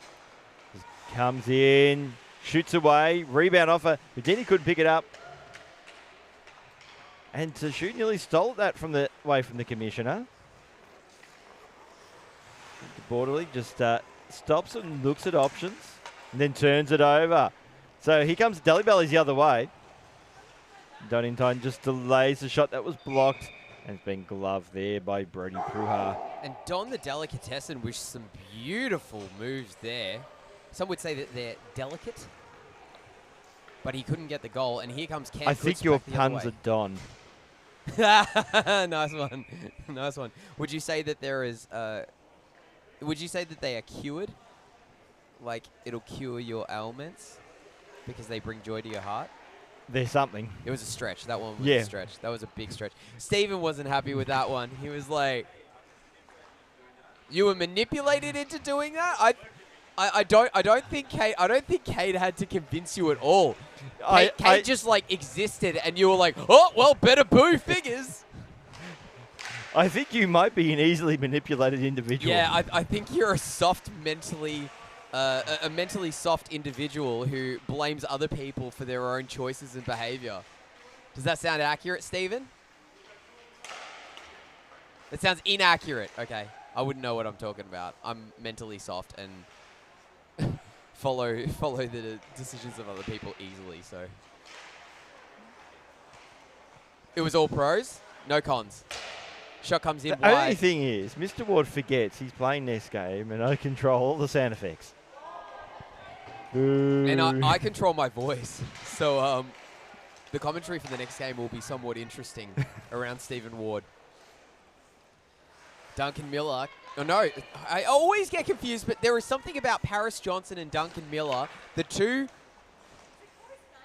Just comes in. Shoots away. Rebound offer. Houdini couldn't pick it up. And to shoot nearly stole that from the away from the commissioner. Borderly just stops and looks at options and then turns it over. So here comes Delhi Bellies the other way. Donington just delays the shot that was blocked and it's been gloved there by Brody Pruha. And Don the Delicatessen with some beautiful moves there. Some would say that they're delicate, but he couldn't get the goal. And here comes Cam. I think your puns are Don. Nice one. Nice one. Would you say that there is... would you say that they are cured? Like, it'll cure your ailments because they bring joy to your heart? There's something. It was a stretch. That one was a stretch. That was a big stretch. Steven wasn't happy with that one. He was like, you were manipulated into doing that? I don't think Kate had to convince you at all. Kate just like existed and you were like, oh, well, better boo figures. I think you might be an easily manipulated individual. Yeah, I think you're a soft mentally... a mentally soft individual who blames other people for their own choices and behavior. Does that sound accurate, Steven? That sounds inaccurate. Okay. I wouldn't know what I'm talking about. I'm mentally soft and follow the decisions of other people easily, so. It was all pros, no cons. Shot comes in wide. The only thing is, Mr. Ward forgets he's playing this game and I control all the sound effects. And I control my voice. So the commentary for the next game will be somewhat interesting around Stephen Ward. Duncan Miller. Oh, no. I always get confused, but there is something about Paris Johnson and Duncan Miller. The two,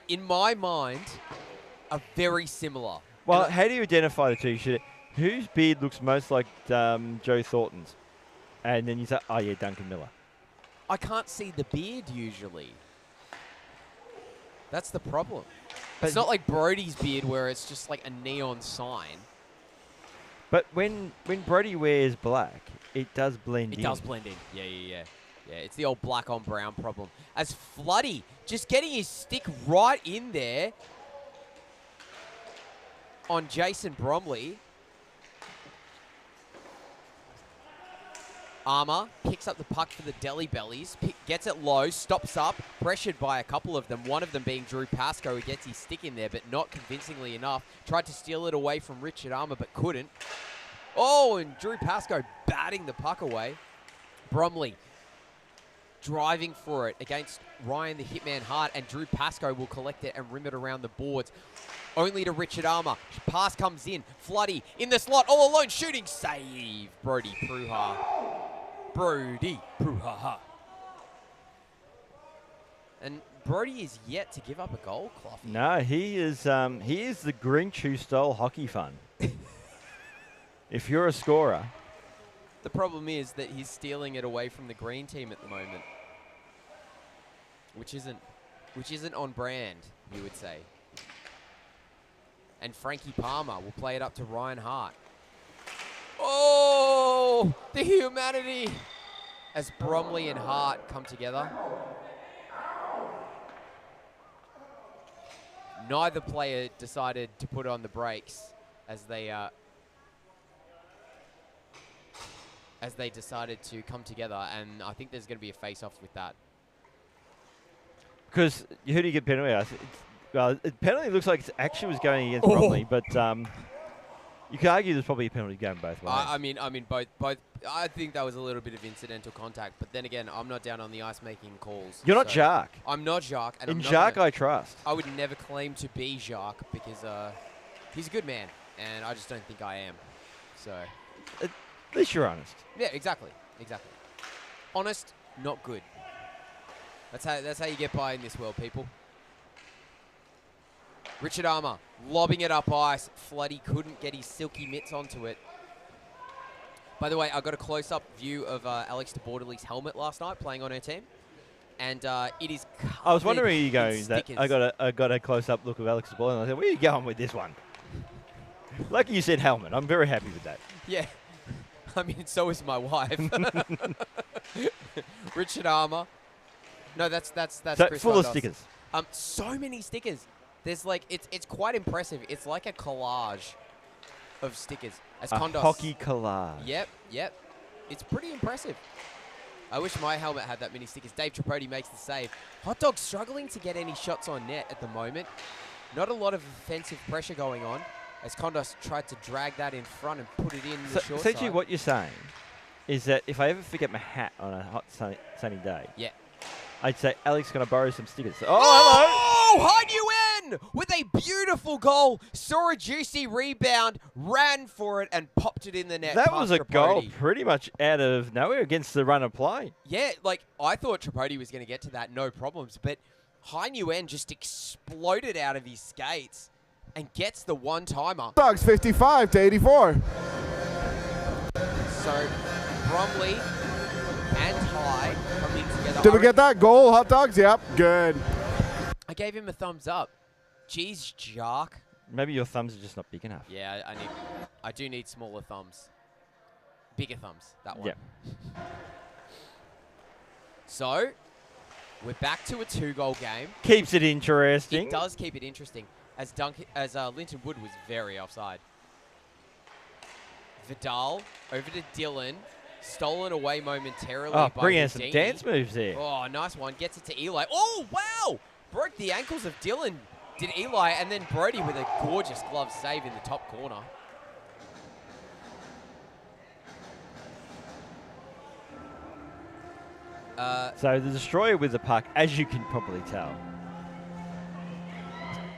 in my mind, are very similar. Well, how do you identify the two? Whose beard looks most like Joe Thornton's? And then you say, oh, yeah, Duncan Miller. I can't see the beard usually. That's the problem. But it's not like Brody's beard where it's just like a neon sign. But when Brody wears black, it does blend in. It does blend in. Yeah. Yeah, it's the old black on brown problem. As Floody just getting his stick right in there on Jason Bromley. Armour picks up the puck for the Delhi Bellies, gets it low, stops up, pressured by a couple of them, one of them being Drew Pascoe, who gets his stick in there, but not convincingly enough. Tried to steal it away from Richard Armour, but couldn't. Oh, and Drew Pascoe batting the puck away. Bromley driving for it against Ryan the Hitman Hart, and Drew Pascoe will collect it and rim it around the boards. Only to Richard Armour. Pass comes in. Floody in the slot, all alone, shooting. Save. Brody Pruha. Brody Pruha. And Brody is yet to give up a goal, Cloughy. No, he is the Grinch who stole hockey fun. If you're a scorer. The problem is that he's stealing it away from the green team at the moment. Which isn't on brand, you would say. And Frankie Palmer will play it up to Ryan Hart. Oh, the humanity! As Bromley and Hart come together. Neither player decided to put on the brakes as they decided to come together, and I think there's going to be a face-off with that. Because who do you get penalty? Well, penalty looks like it actually was going against Bromley, but you could argue there's probably a penalty going both ways. I mean, both. I think that was a little bit of incidental contact, but then again, I'm not down on the ice-making calls. You're not Jacques. I'm not Jacques. And in Jacques, I trust. I would never claim to be Jacques because he's a good man, and I just don't think I am. So, at least you're honest. Yeah, exactly. Honest, not good. That's how you get by in this world, people. Richard Armour lobbing it up ice. Floody couldn't get his silky mitts onto it. By the way, I got a close-up view of Alex de Bordeley's helmet last night playing on her team. And it is I was wondering where you go. That I got a close-up look of Alex de Bordeley, and I said, where are you going with this one? Like you said, helmet. I'm very happy with that. Yeah. I mean, so is my wife. Richard Armour No, that's so Chris full Kondos. of stickers. So many stickers. There's like it's quite impressive. It's like a collage of stickers. As A Kondos. hockey collage. Yep. It's pretty impressive. I wish my helmet had that many stickers. Dave Tripodi makes the save. Hot Dog struggling to get any shots on net at the moment. Not a lot of offensive pressure going on as Kondos tried to drag that in front and put it in the short side. Essentially what you're saying is that if I ever forget my hat on a hot sunny day, yeah, I'd say Alex going to borrow some stickers. Oh, Hai Nguyen with a beautiful goal. Saw a juicy rebound, ran for it, and popped it in the net. That was a goal Tripodi. pretty much out of nowhere against the run of play. Yeah, like I thought Tripodi was going to get to that, no problems. But Hai Nguyen just exploded out of his skates and gets the one-timer. Dogs 55 to 84. So Bromley and Hai coming together. Did we get that goal, Hot Dogs? Yep, good. I gave him a thumbs up. Jeez, Jark. Maybe your thumbs are just not big enough. Yeah, I do need smaller thumbs. Bigger thumbs, that one. Yep. So, we're back to a 2-goal game. Keeps it interesting. It does keep it interesting, as Linton Wood was very offside. Vidal over to Dylan, stolen away momentarily by bringing in some Houdini. dance moves there. Oh, nice one. Gets it to Eli. Oh, wow! Broke the ankles of Dylan. Did Eli, and then Brody with a gorgeous glove save in the top corner. So the Destroyer with the puck, as you can probably tell.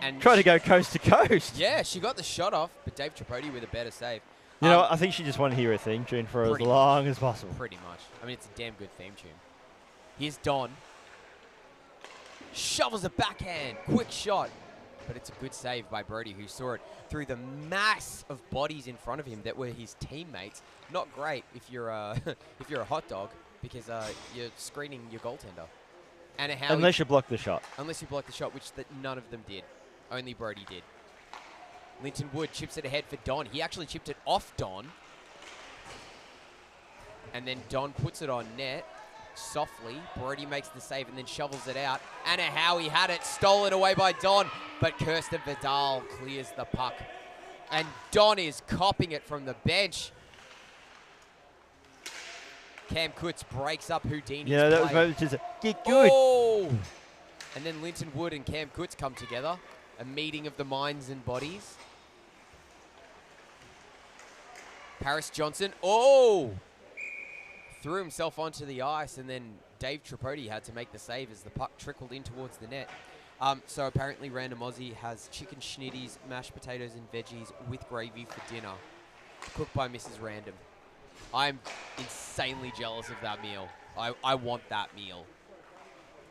And Trying to go coast to coast. Yeah, she got the shot off, but Dave Tripodi with a better save. You know, I think she just wanted to hear a theme tune for as long as possible. Pretty much. I mean, it's a damn good theme tune. Here's Don. Shovels a backhand. Quick shot. But it's a good save by Brody, who saw it through the mass of bodies in front of him that were his teammates. Not great if you're if you're a hot dog, because you're screening your goaltender. And unless you block the shot. Unless you block the shot, which none of them did. Only Brody did. Linton Wood chips it ahead for Don. He actually chipped it off Don. And then Don puts it on net softly. Brody makes the save and then shovels it out. Anna Howie had it stolen away by Don, but Kirsten Vidal clears the puck. And Don is copping it from the bench. Cam Kutz breaks up Houdini's Yeah, that play. was just a get good. Oh! And then Linton Wood and Cam Kutz come together. A meeting of the minds and bodies. Paris Johnson. Oh! Threw himself onto the ice, and then Dave Tripodi had to make the save as the puck trickled in towards the net. So apparently Random Aussie has chicken schnitties, mashed potatoes and veggies with gravy for dinner. Cooked by Mrs. Random. I'm insanely jealous of that meal. I want that meal.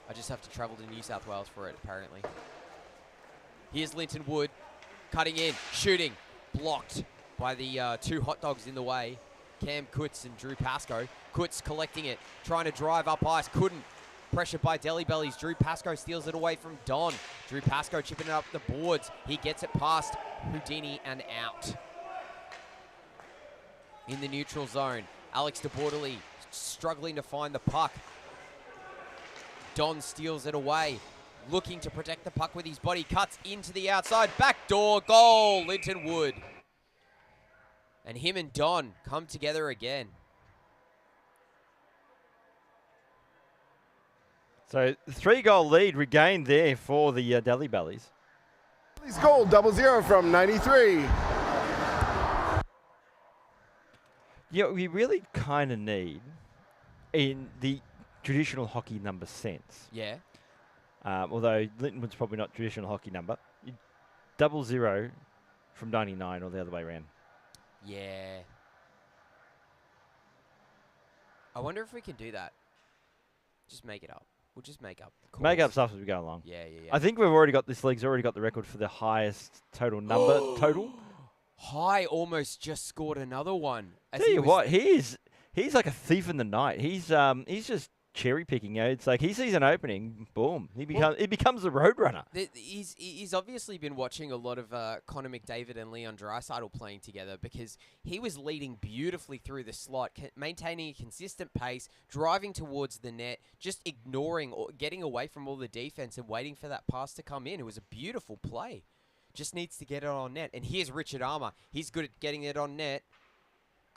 I just have to travel to New South Wales for it, apparently. Here's Linton Wood, cutting in, shooting, blocked by the two hot dogs in the way. Cam Kutz and Drew Pascoe. Kutz collecting it, trying to drive up ice, couldn't. Pressured by Deli Bellies. Drew Pascoe steals it away from Don. Drew Pascoe chipping it up the boards. He gets it past Houdini and out. In the neutral zone, Alex de Bordeley struggling to find the puck. Don steals it away, looking to protect the puck with his body. Cuts into the outside, backdoor goal, Linton Wood. And him and Don come together again. So 3-goal lead regained there for the Deli Bellies. He's goal, 0-0 from 93. Yeah, we really kind of need, in the traditional hockey number sense. Yeah. Although Lintonwood's probably not traditional hockey number. 00 from 99 or the other way around. Yeah. I wonder if we can do that. Just make it up. We'll just make up. Make up stuff as we go along. Yeah. I think we've already got, this league's already got the record for the highest total number total. High almost just scored another one. Tell you what, he's like a thief in the night. He's just cherry picking. It's like he sees an opening, boom, he becomes a road runner. He's obviously been watching a lot of Connor McDavid and Leon Draisaitl playing together, because he was leading beautifully through the slot, maintaining a consistent pace, driving towards the net, just ignoring or getting away from all the defense and waiting for that pass to come in. It was a beautiful play. Just needs to get it on net. And here's Richard Armour. He's good at getting it on net.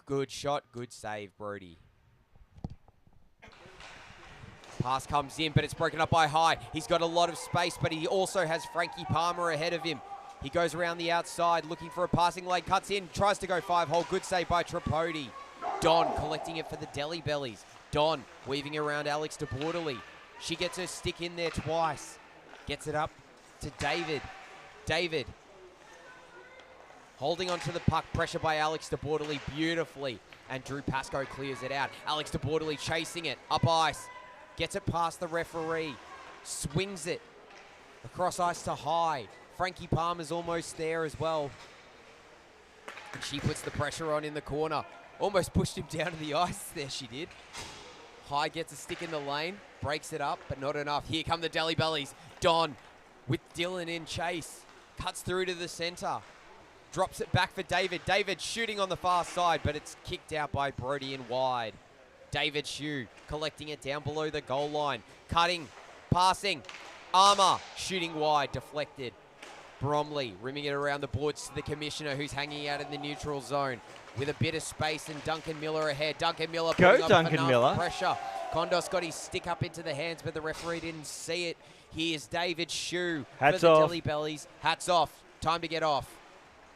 Good shot, good save, Brody. Pass comes in, but it's broken up by High. He's got a lot of space, but he also has Frankie Palmer ahead of him. He goes around the outside, looking for a passing lane, cuts in, tries to go 5-hole. Good save by Tripodi. Don collecting it for the Deli Bellies. Don weaving around Alex DeBortoli. She gets her stick in there twice. Gets it up to David. David holding onto the puck, pressure by Alex DeBortoli beautifully. And Drew Pascoe clears it out. Alex DeBortoli chasing it, up ice. Gets it past the referee. Swings it across ice to High. Frankie Palmer's almost there as well. And she puts the pressure on in the corner. Almost pushed him down to the ice there, she did. High gets a stick in the lane. Breaks it up, but not enough. Here come the Deli Bellies. Don with Dylan in chase. Cuts through to the center. Drops it back for David. David shooting on the far side, but it's kicked out by Brody in wide. David Shue collecting it down below the goal line. Cutting, passing. Armour shooting wide, deflected. Bromley rimming it around the boards to the commissioner, who's hanging out in the neutral zone with a bit of space, and Duncan Miller ahead. Duncan Miller putting up enough pressure. Kondos got his stick up into the hands, but the referee didn't see it. Here's David Shue for the Deli Bellies. Hats off. Time to get off.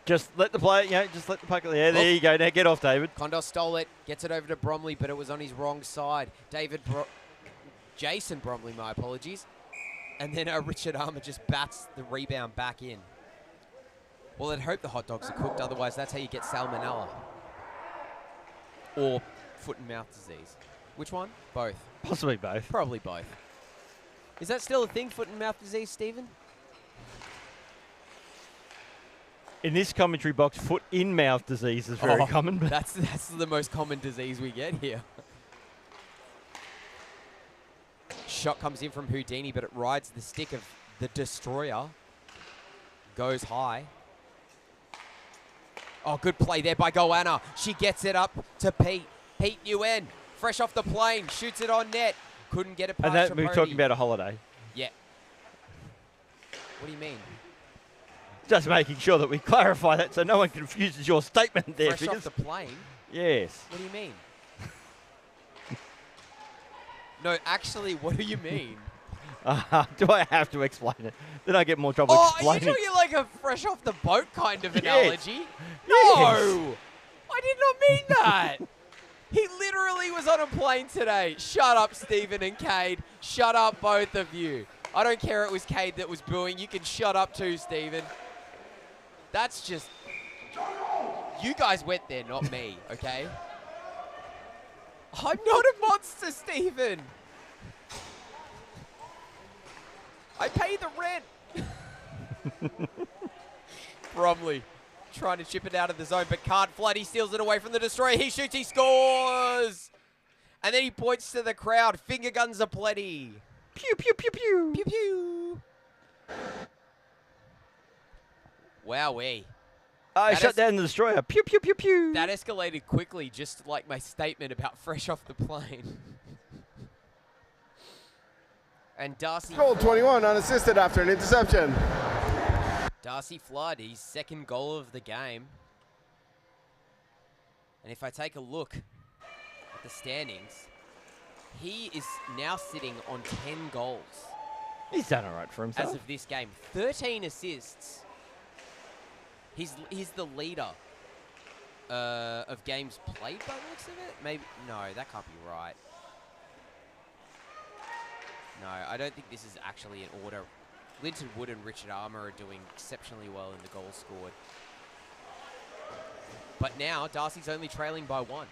Just let the player, just let the puck. Yeah, there you go. Now get off, David. Kondos stole it, gets it over to Bromley, but it was on his wrong side. Jason Bromley, my apologies. And then Richard Armour just bats the rebound back in. Well, I'd hope the hot dogs are cooked, otherwise that's how you get salmonella. Or foot and mouth disease. Which one? Both. Possibly both. Probably both. Is that still a thing, foot and mouth disease, Stephen? In this commentary box, foot-in-mouth disease is very common. But that's the most common disease we get here. Shot comes in from Houdini, but it rides the stick of the Destroyer. Goes high. Oh, good play there by Goanna. She gets it up to Pete. Pete UN, fresh off the plane, shoots it on net. Couldn't get it past And that we're talking about a holiday. Yeah. What do you mean? Just making sure that we clarify that so no one confuses your statement there. Fresh off the plane? Yes. What do you mean? No, actually, what do you mean? Do I have to explain it? Then I get more trouble explaining. Oh, are you talking like a fresh off the boat kind of analogy? Yes. No! I did not mean that! He literally was on a plane today. Shut up, Stephen and Cade. Shut up, both of you. I don't care it was Cade that was booing. You can shut up too, Stephen. That's just... You guys went there, not me, okay? I'm not a monster, Stephen. I pay the rent. Bromley trying to chip it out of the zone, but can't flood. He steals it away from the Destroyer. He shoots, he scores. And then he points to the crowd. Finger guns aplenty. Pew, pew, pew, pew. Pew, pew. Wowee. I shut down the Destroyer. Pew, pew, pew, pew. That escalated quickly, just like my statement about fresh off the plane. And Darcy... Goal 21, unassisted after an interception. Darcy Flood, his second goal of the game. And if I take a look at the standings, he is now sitting on 10 goals. He's done all right for himself. As of this game. 13 assists. He's the leader of games played by the looks of it. Maybe, no, that can't be right. No, I don't think this is actually in order. Linton Wood and Richard Armour are doing exceptionally well in the goals scored. But now, Darcy's only trailing by 1.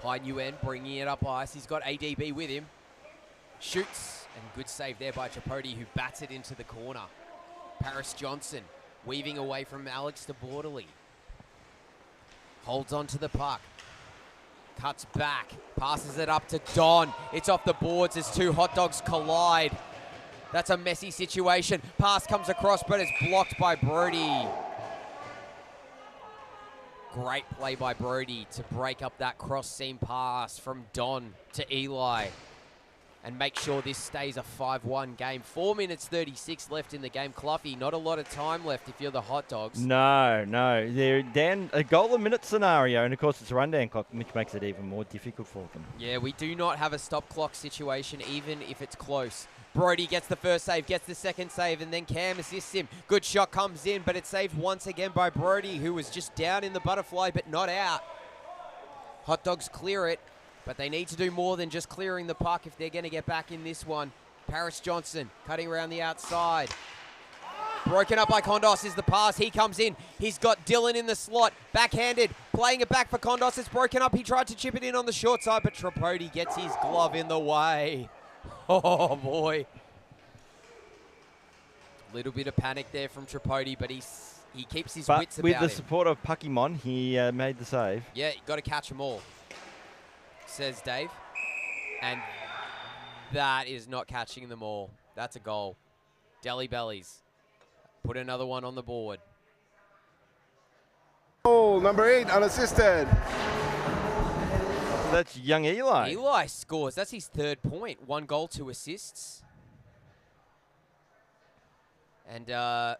High UN bringing it up ice. He's got ADB with him. Shoots, and good save there by Tripodi, who bats it into the corner. Paris Johnson weaving away from Alex DeBortoli. Holds on to the puck. Cuts back, passes it up to Don. It's off the boards as two hot dogs collide. That's a messy situation. Pass comes across, but it's blocked by Brody. Great play by Brody to break up that cross-seam pass from Don to Eli and make sure this stays a 5-1 game. 4 minutes 36 left in the game. Cluffy, not a lot of time left if you're the hot dogs. No. They're down a goal a minute scenario, and of course it's a rundown clock, which makes it even more difficult for them. Yeah, we do not have a stop clock situation, even if it's close. Brody gets the first save, gets the second save, and then Cam assists him. Good shot comes in, but it's saved once again by Brody, who was just down in the butterfly, but not out. Hot dogs clear it, but they need to do more than just clearing the puck if they're going to get back in this one. Paris Johnson cutting around the outside. Broken up by Kondos is the pass. He comes in. He's got Dylan in the slot. Backhanded. Playing it back for Kondos. It's broken up. He tried to chip it in on the short side, but Tripodi gets his glove in the way. Oh, boy. Little bit of panic there from Tripodi, but he keeps his wits about him. With the support of Pokemon, he made the save. Yeah, you got to catch them all, says Dave. And that is not catching them all. That's a goal. Deli Bellies put another one on the board. Oh, number 8, unassisted. That's young Eli. Eli scores. That's his 3rd point. 1 goal, 2 assists. And a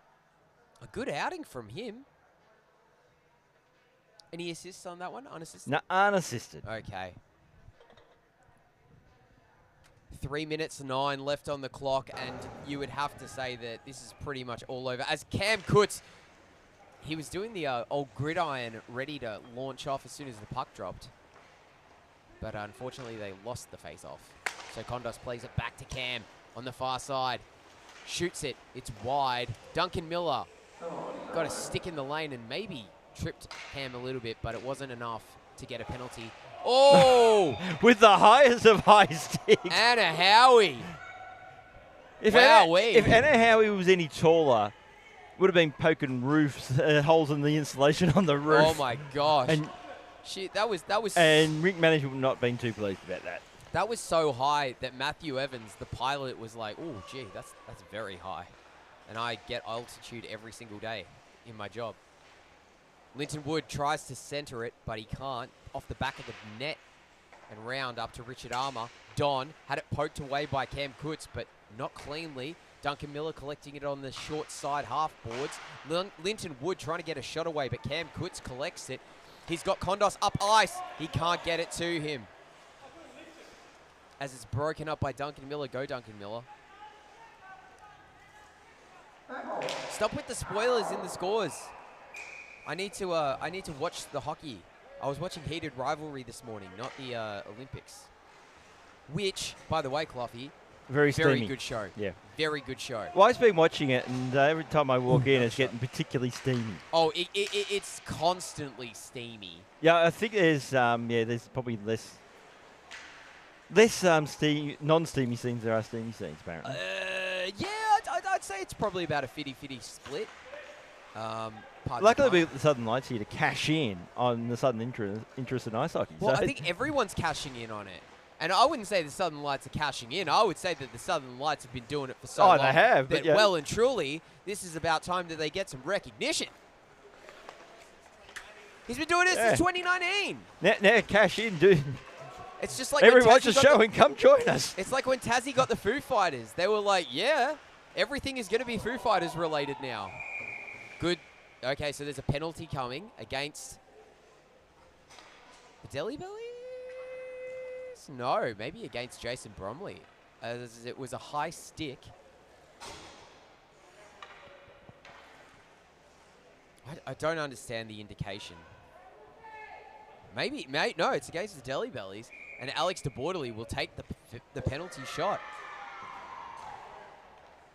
good outing from him. Any assists on that one? Unassisted? No, unassisted. Okay. 3 minutes 9 left on the clock, and you would have to say that this is pretty much all over. As Cam Kutz, he was doing the old gridiron ready to launch off as soon as the puck dropped. But unfortunately, they lost the face-off. So Kondos plays it back to Cam on the far side. Shoots it. It's wide. Duncan Miller got a stick in the lane and maybe tripped Cam a little bit, but it wasn't enough to get a penalty. Oh! With the highest of high sticks. Anna Howie. If Wowee. Anna Howie was any taller, would have been poking roofs, holes in the insulation on the roof. Oh my gosh. And shit, that was and rink management would not been too pleased about that. That was so high that Matthew Evans, the pilot, was like, "Oh, gee, that's very high," and I get altitude every single day in my job. Linton Wood tries to center it, but he can't. Off the back of the net and round up to Richard Armour. Don had it poked away by Cam Kutz, but not cleanly. Duncan Miller collecting it on the short side half boards. Linton Wood trying to get a shot away, but Cam Kutz collects it. He's got Kondos up ice. He can't get it to him. As it's broken up by Duncan Miller. Go, Duncan Miller. Stop with the spoilers in the scores. I need to watch the hockey. I was watching Heated Rivalry this morning, not the Olympics. Which, by the way, Cloughy, very good show. Yeah. Very good show. Well, I've been watching it, and every time I walk in, it's getting particularly steamy. Oh, it's constantly steamy. Yeah, I think there's there's probably less non-steamy scenes there are steamy scenes, apparently. Yeah, I'd say it's probably about a 50-50 split. Luckily, we got the Southern Lights here to cash in on the Southern interest in ice hockey. Well, so I think everyone's cashing in on it. And I wouldn't say the Southern Lights are cashing in. I would say that the Southern Lights have been doing it for so long. Oh, they have. That well and truly, this is about time that they get some recognition. He's been doing this since 2019. Now cash in, dude. It's just like everyone watch the show and come join us. It's like when Tassie got the Foo Fighters. They were like, yeah, everything is going to be Foo Fighters related now. Good. Okay, so there's a penalty coming against the Deli Bellies? No, maybe against Jason Bromley, as it was a high stick. I don't understand the indication. Maybe, no, it's against the Deli Bellies, and Alex de Bordeley will take the penalty shot.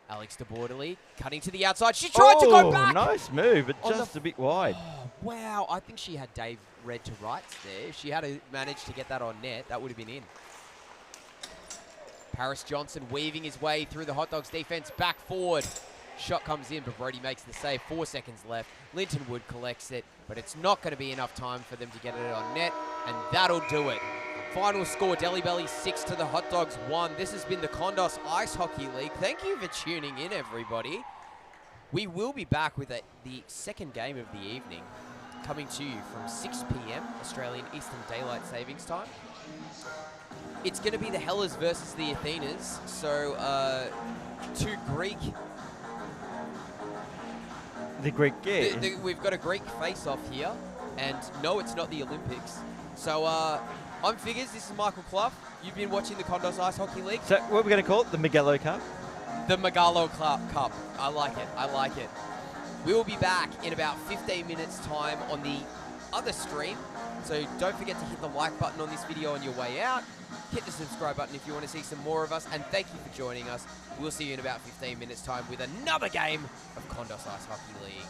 Alex de Bordeley cutting to the outside. She tried to go back. Nice move, but just a bit wide. Oh, wow, I think she had Dave read to rights there. If she had managed to get that on net, that would have been in. Paris Johnson weaving his way through the Hot Dogs defense back forward. Shot comes in, but Brody makes the save. 4 seconds left. Lintonwood collects it, but it's not going to be enough time for them to get it on net, and that'll do it. Final score, Delhi Belly 6 to the Hot Dogs 1. This has been the Kondos Ice Hockey League. Thank you for tuning in, everybody. We will be back with the second game of the evening, coming to you from 6 p.m. Australian Eastern Daylight Savings Time. It's going to be the Hellas versus the Athenas. So, two Greek... The Greek, yeah. We've got a Greek face-off here, and no, it's not the Olympics. So, I'm Figures, this is Michael Clough. You've been watching the Kondos Ice Hockey League. So, what are we going to call it? The Magello Cup? The Magello Cup. I like it. I like it. We will be back in about 15 minutes' time on the other stream. So don't forget to hit the like button on this video on your way out. Hit the subscribe button if you want to see some more of us. And thank you for joining us. We'll see you in about 15 minutes' time with another game of Kondos Ice Hockey League.